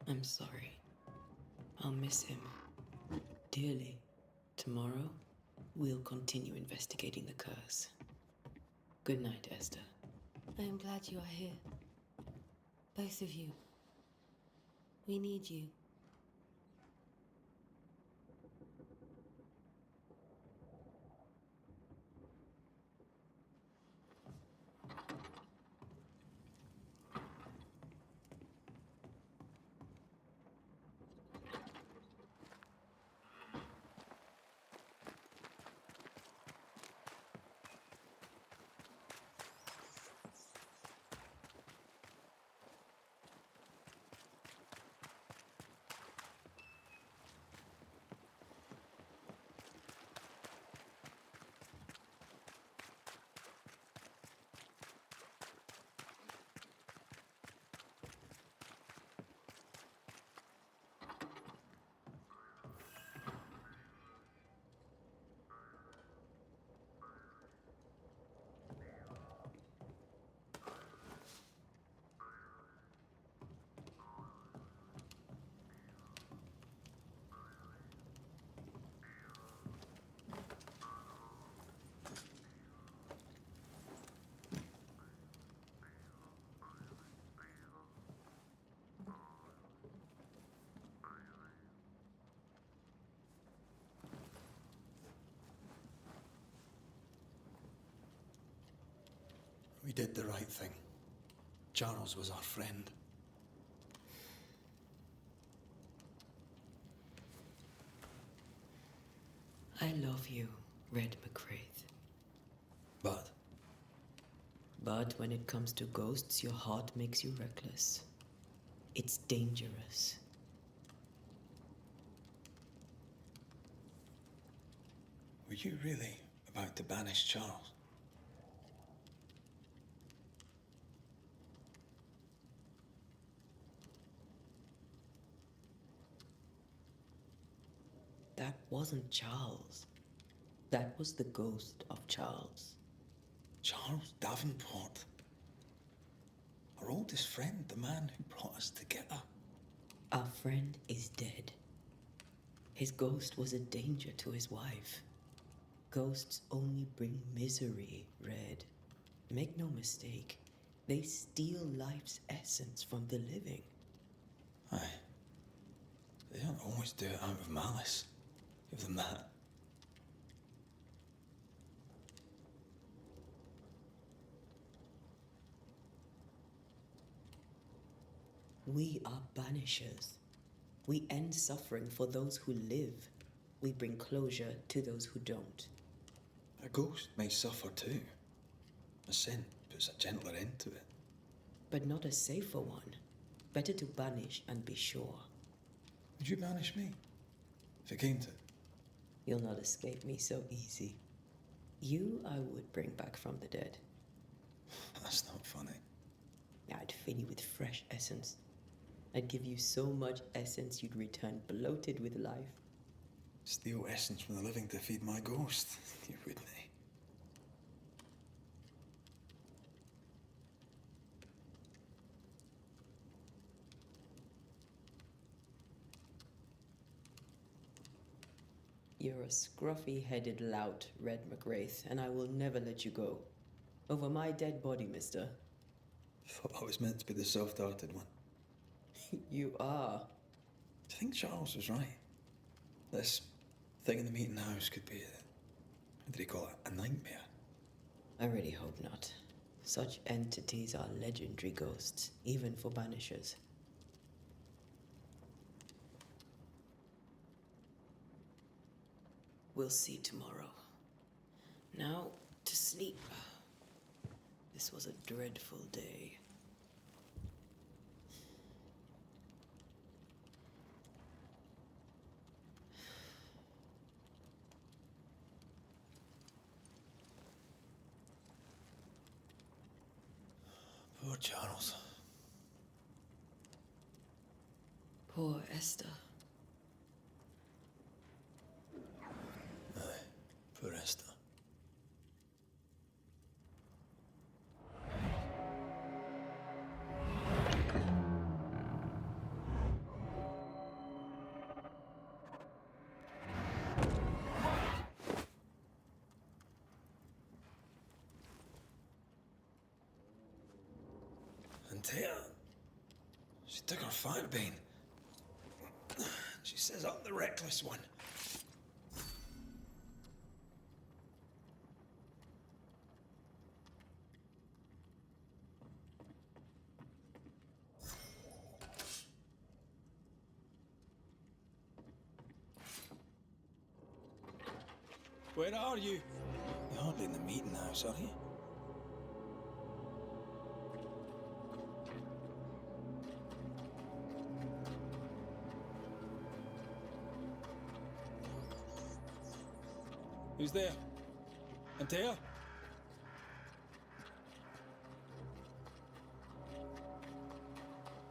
I'm sorry. I'll miss him dearly. Tomorrow, we'll continue investigating the curse. Good night, Esther. I am glad you are here. Both of you. We need you. did the right thing. Charles was our friend. I love you, Red McCraith. But But when it comes to ghosts, your heart makes you reckless. It's dangerous. were you really about to banish Charles? That wasn't Charles. That was the ghost of Charles. Charles Davenport. Our oldest friend, the man who brought us together. Our friend is dead. His ghost was a danger to his wife. Ghosts only bring misery, Red. Make no mistake, they steal life's essence from the living. Aye. They don't always do it out of malice. Give them that. We are banishers. We end suffering for those who live. We bring closure to those who don't. A ghost may suffer too. A sin puts a gentler end to it. But not a safer one. Better to banish and be sure. Would you banish me? If it came to it? You'll not escape me so easy. You I would bring back from the dead. That's not funny. I'd fill you with fresh essence. I'd give you so much essence you'd return bloated with life. Steal essence from the living to feed my ghost. You wouldn't. You're a scruffy-headed lout, Red McWraith, and I will never let you go. Over my dead body, mister. Thought I was meant to be the soft-hearted one. You are. I think Charles was right. This thing in the meeting house could be what did he call it? A nightmare? I really hope not. Such entities are legendary ghosts, even for banishers. We'll see tomorrow. Now, to sleep. This was a dreadful day. Poor Charles. Poor Esther. Aye, poor Esther. And Tia, she took her firebane. She says I'm the reckless one. Where are you? You're hardly in the meeting house, are you? Who's there? Antea?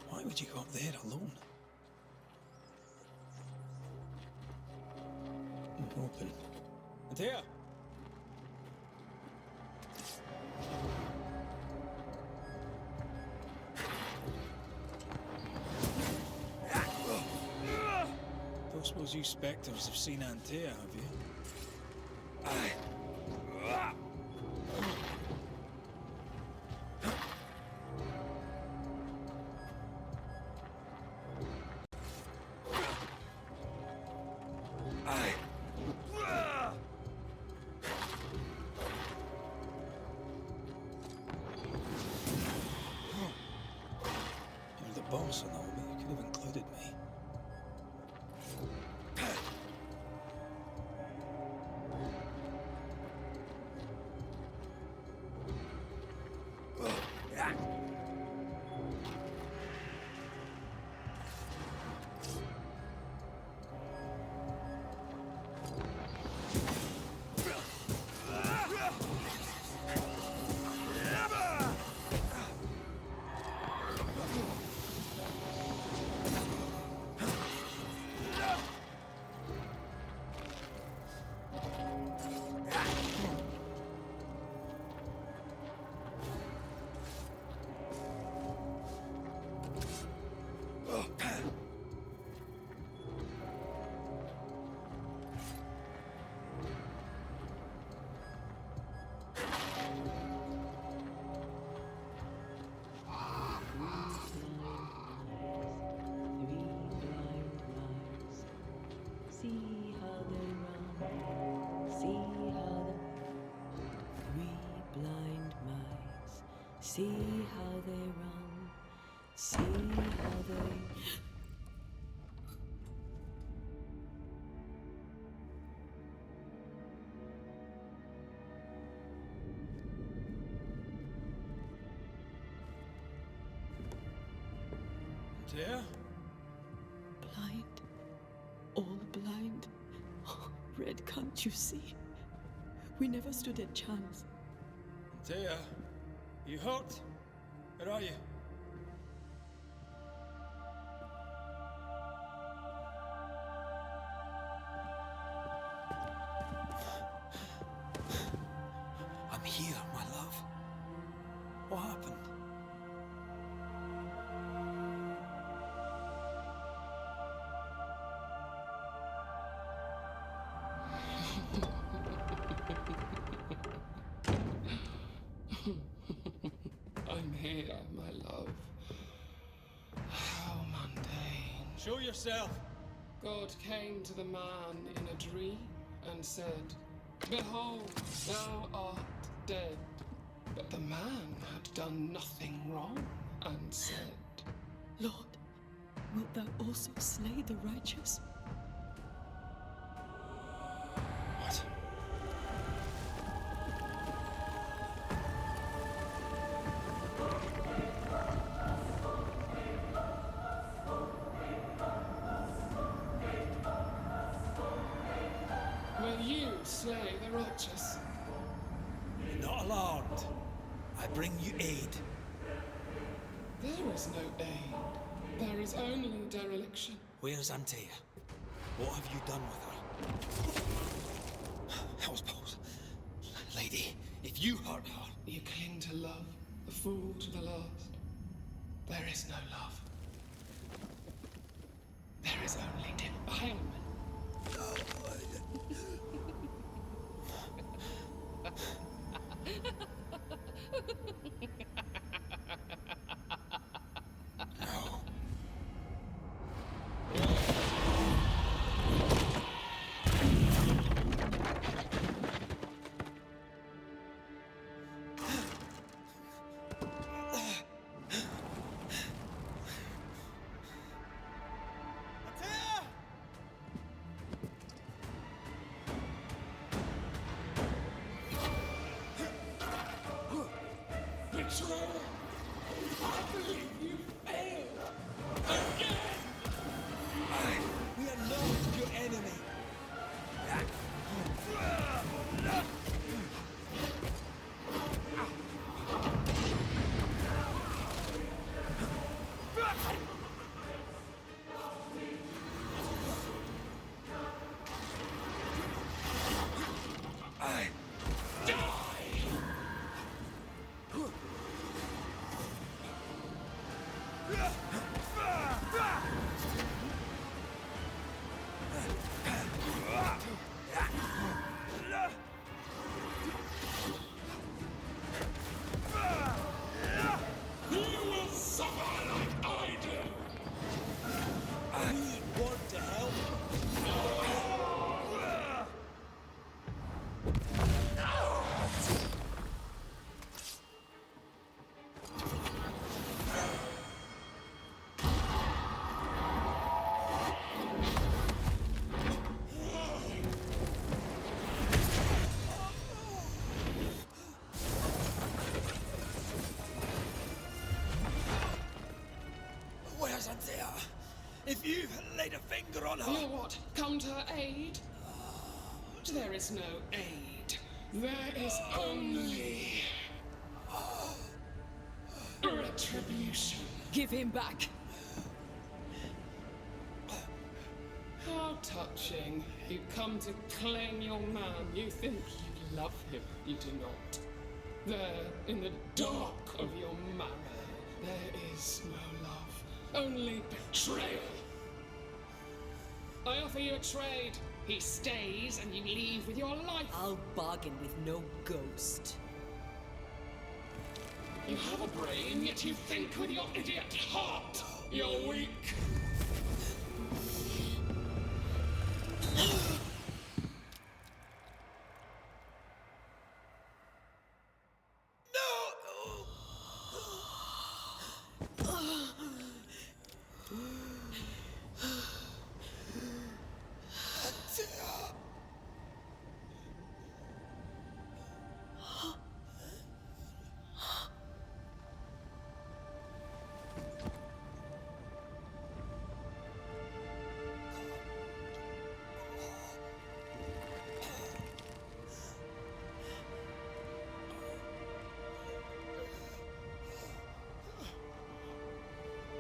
Why would you go up there alone? Open. Antea? Don't suppose you spectres have seen Antea, have you? Aye. Aye. boss and all, but you could have included me. See how they run, see how the three blind mice, see how they run, see how they... Dear? Blind, all blind. Oh, Red, can't you see? We never stood a chance. Dear, you hurt? Where are you? I'm here, my love. What happened? I'm here, my love. How mundane. Show yourself! God came to the man in a dream and said, "Behold, thou art dead." But the man had done nothing wrong and said, Lord, wilt thou also slay the righteous? What? "Will you slay the righteous?" Be not alarmed. I bring you aid. There is no aid. There is only dereliction. Where's Antea? What have you done with her? Hell's balls. Lady, if you hurt her... You cling to love, a fool to the last. There is no love. There is only defilement. No. We acknowledge your enemy. We want to help. If you laid a finger on her... You what? Come to her aid? There is no aid. There is only... retribution. Give him back! How touching. You come to claim your man. You think you love him. You do not. There, in the dark of your marrow, there is no love. Only betrayal. I offer you a trade. He stays and you leave with your life. I'll bargain with no ghost. You have a brain, yet you think with your idiot heart. You're weak.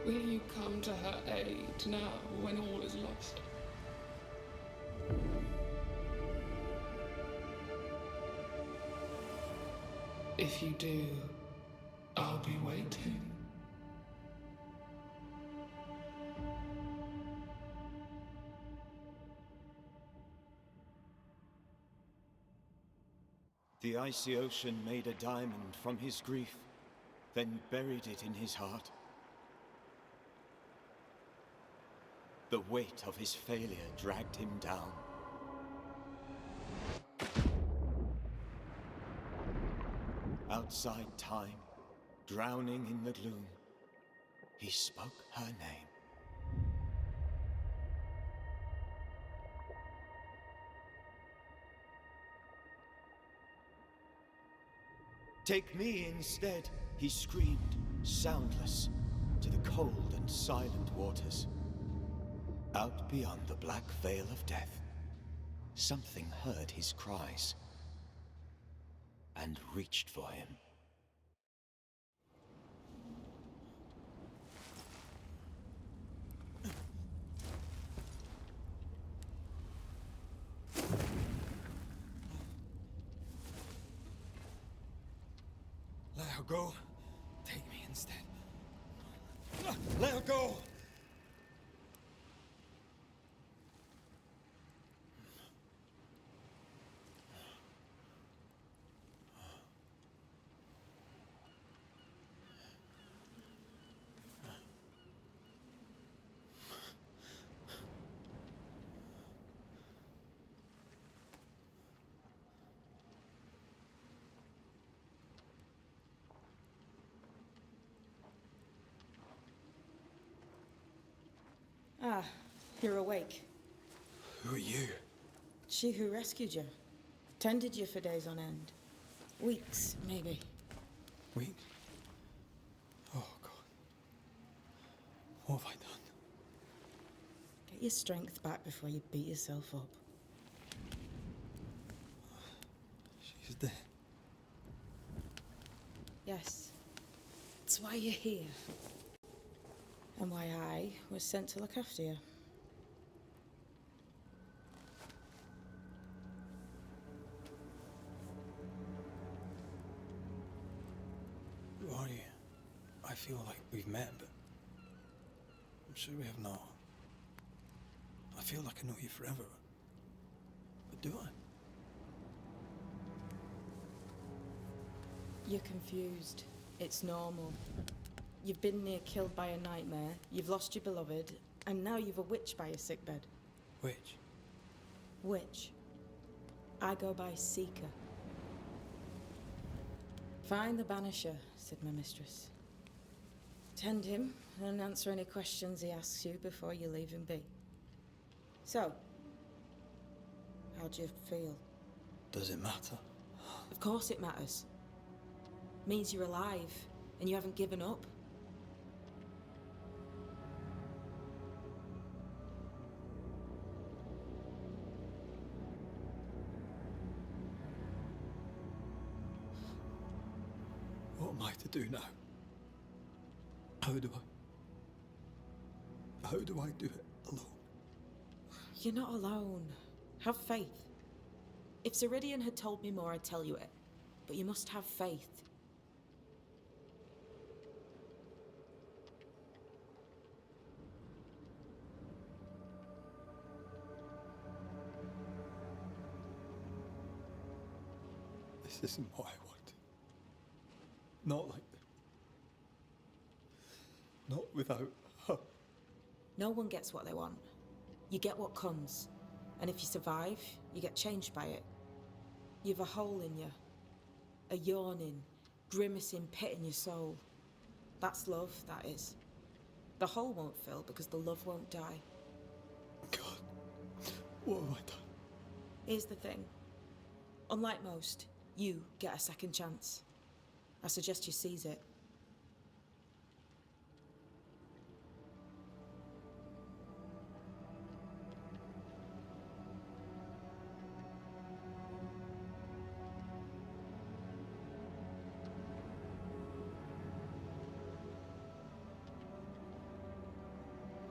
Will you come to her aid now, when all is lost? If you do, I'll be waiting. The icy ocean made a diamond from his grief, then buried it in his heart. The weight of his failure dragged him down. Outside time, drowning in the gloom, he spoke her name. Take me instead, he screamed, soundless, to the cold and silent waters. Out beyond the black veil of death, something heard his cries and reached for him. Let her go. Take me instead. Let her go! Ah, you're awake. Who are you? She who rescued you. Tended you for days on end. Weeks, maybe. Wait. Oh, God. What have I done? Get your strength back before you beat yourself up. She's dead. Yes. That's why you're here. And why I was sent to look after you. Who are you? I feel like we've met, but I'm sure we have not. I feel like I know you forever. But do I? You're confused. It's normal. You've been near killed by a nightmare, you've lost your beloved, and now you've a witch by your sickbed. Which? Witch. I go by Seeker. Find the Banisher, said my mistress. Tend him, and answer any questions he asks you before you leave him be. So, how do you feel? Does it matter? Of course it matters. Means you're alive, and you haven't given up. am I to do now? How do I do it alone? You're not alone. Have faith. If Ceridian had told me more, I'd tell you it. But you must have faith. This isn't what I want. Not like... Not without her. No one gets what they want. You get what comes. And if you survive, you get changed by it. You've a hole in you. A yawning, grimacing pit in your soul. That's love, that is. The hole won't fill because the love won't die. God, what have I done? Here's the thing. Unlike most, you get a second chance. I suggest you seize it.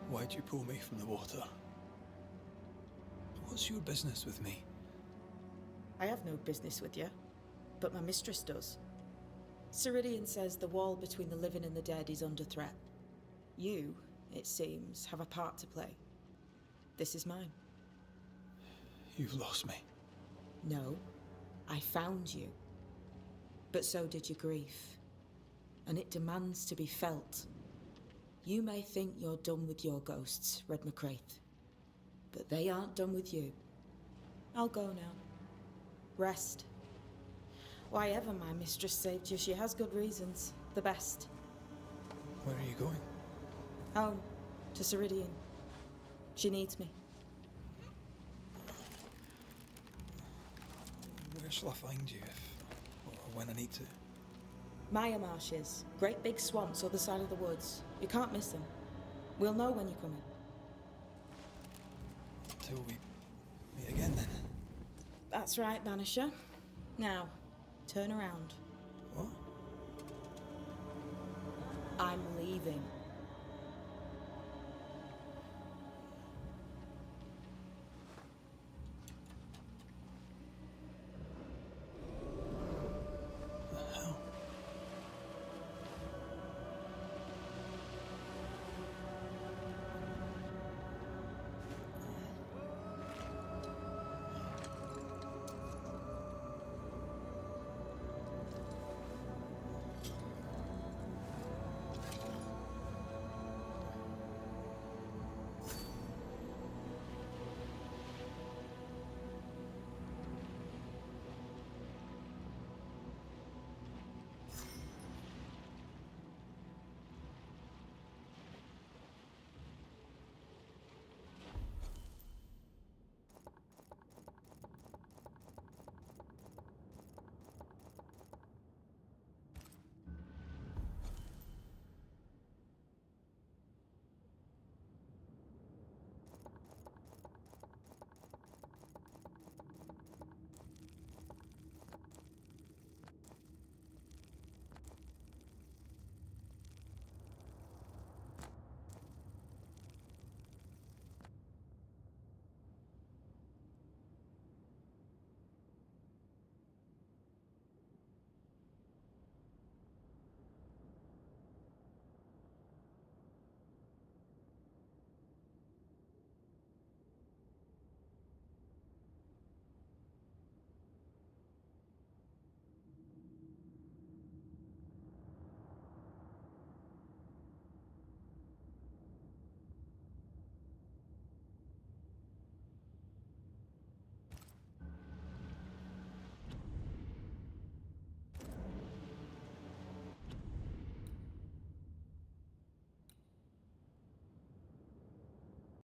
Why'd you pull me from the water? What's your business with me? I have no business with you, but my mistress does. Ceridian says the wall between the living and the dead is under threat. You, it seems, have a part to play. This is mine. You've lost me. No, I found you. But so did your grief. And it demands to be felt. You may think you're done with your ghosts, Red McCraith. But they aren't done with you. I'll go now. Rest. Why ever my mistress saved you, she has good reasons. The best. Where are you going? Home. To Ceridian. She needs me. Where shall I find you if... or when I need to? Maya marshes. Great big swamps other side of the woods. You can't miss them. We'll know when you're coming. Until we meet again, then. That's right, Banisher. Now, turn around. What? I'm leaving.